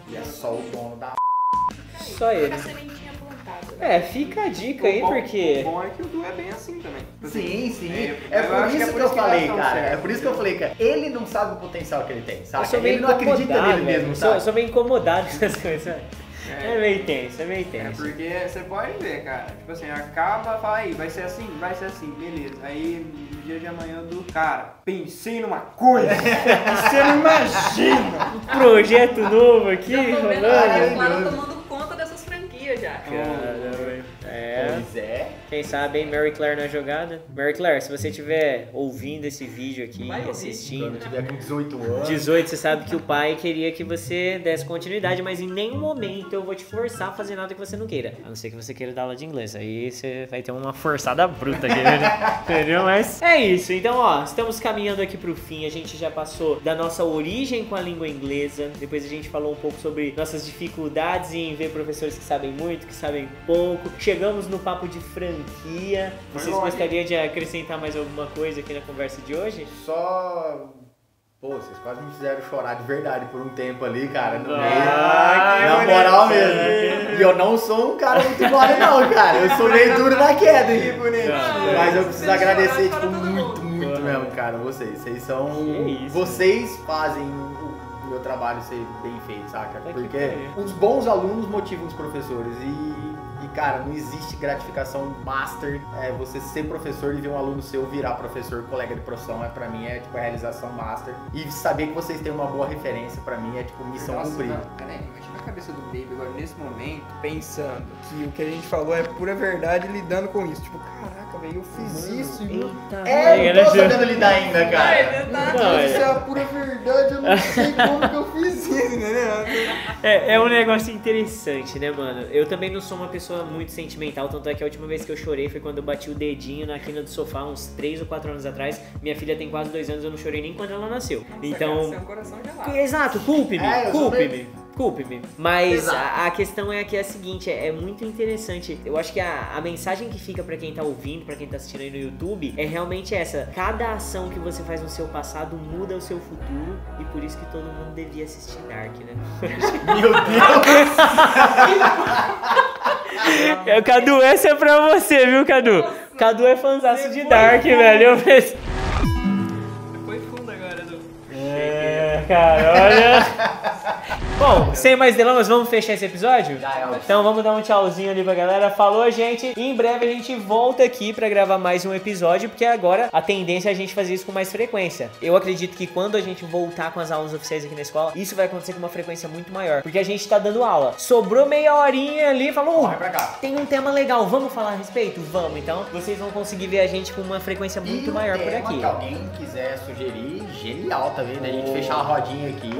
E é só o dono da... Só ele. A sementinha plantada, né? Fica a dica aí, porque... O bom é que o Du é bem assim também. Sim. É, É eu por acho que isso é que por eu isso que falei, dá tão cara. certo. É por isso que eu falei, cara. Ele não sabe o potencial que ele tem, Eu sabe? sou meio Ele não acredita incomodado, nele mesmo, velho. sabe? Sou meio incomodado com essas coisas. É meio tenso, é meio É tenso. porque você pode ver, cara. Tipo assim, acaba, fala aí, vai ser assim, beleza. Aí no dia de amanhã do cara, pensei numa coisa que você não imagina. Um projeto novo aqui, Já tô vendo rolando. a Clara tomando conta dessas franquias já. Cara, velho. Pois é. Quem sabe, hein? Mary Claire na jogada. Mary Claire, se você estiver ouvindo esse vídeo aqui, Vai ouvir. assistindo, Quando tiver com 18 anos. 18, você sabe que o pai queria que você desse continuidade, mas em nenhum momento eu vou te forçar a fazer nada que você não queira. A não ser que você queira dar aula de inglês. Aí você vai ter uma forçada bruta aqui, né? Entendeu? Mas é isso. Então, ó, estamos caminhando aqui pro fim. A gente já passou da nossa origem com a língua inglesa. Depois a gente falou um pouco sobre nossas dificuldades em ver professores que sabem muito, que sabem pouco. Chegamos no papo de franquia. Vocês gostariam de acrescentar mais alguma coisa aqui na conversa de hoje? Só... Pô, vocês quase me fizeram chorar de verdade por um tempo ali, cara, no meio. Ah, Na moral mesmo. E eu não sou um cara muito mole não, cara. Eu sou meio duro na queda, hein? Mas eu preciso agradecer, tipo, muito mesmo, cara, vocês. Vocês são... Que isso? Vocês fazem o meu trabalho ser bem feito, saca? que Porque pariu. os bons alunos motivam os professores e, cara, não existe gratificação master. Você ser professor e ver um aluno seu virar professor, colega de profissão, pra mim é tipo a realização master. E saber que vocês têm uma boa referência, pra mim é tipo missão cumprida. Não, peraí, imagina a cabeça do Baby agora nesse momento, pensando que o que a gente falou é pura verdade, lidando com isso. Tipo, caraca, velho, eu fiz isso e não... Não tô sabendo lidar ainda, cara. Não, Isso é a pura verdade, eu não sei como que eu fiz isso, entendeu? É um negócio interessante, né, mano? Eu também não sou uma pessoa muito sentimental, tanto é que a última vez que eu chorei foi quando eu bati o dedinho na quina do sofá, uns 3 ou 4 anos atrás. Minha filha tem quase 2 anos, eu não chorei nem quando ela nasceu. Então... Seu coração gelado. Exato, culpe-me, Eu sou culpe-me. meio- Culpe-me. Mas Exato. a questão é que é a seguinte, é muito interessante. Eu acho que a mensagem que fica pra quem tá ouvindo, pra quem tá assistindo aí no YouTube, é realmente essa. Cada ação que você faz no seu passado muda o seu futuro e por isso que todo mundo devia assistir Dark, né? Meu Deus! Cadu, essa é pra você, viu, Cadu? Cadu é fãzaço de Dark, velho. Eu pensei... Foi fundo agora, Du. Cara, olha... Bom, sem mais delongas, vamos fechar esse episódio? Já é, Então vamos dar um tchauzinho ali pra galera. Falou, gente. E em breve a gente volta aqui pra gravar mais um episódio, porque agora a tendência é a gente fazer isso com mais frequência. Eu acredito que quando a gente voltar com as aulas oficiais aqui na escola, isso vai acontecer com uma frequência muito maior, porque a gente tá dando aula. Sobrou meia horinha ali, falou, Corre pra cá. tem um tema legal, vamos falar a respeito? Vamos. Então vocês vão conseguir ver a gente com uma frequência muito maior por aqui. Se alguém quiser sugerir, genial também, da gente fechar uma rodinha aqui.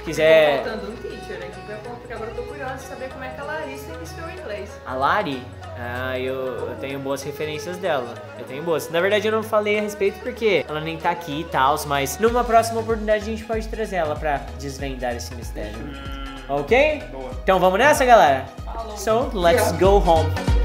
Quiser... Tô faltando um teacher aqui, porque agora eu tô curiosa de saber como é que a Larissa iniciou o inglês. A Lari? Eu tenho boas referências dela. Eu tenho boas. Na verdade, eu não falei a respeito porque ela nem tá aqui e tal, mas numa próxima oportunidade a gente pode trazer ela pra desvendar esse mistério. Ok? Boa. Então vamos nessa, galera? Falou. So, let's go home.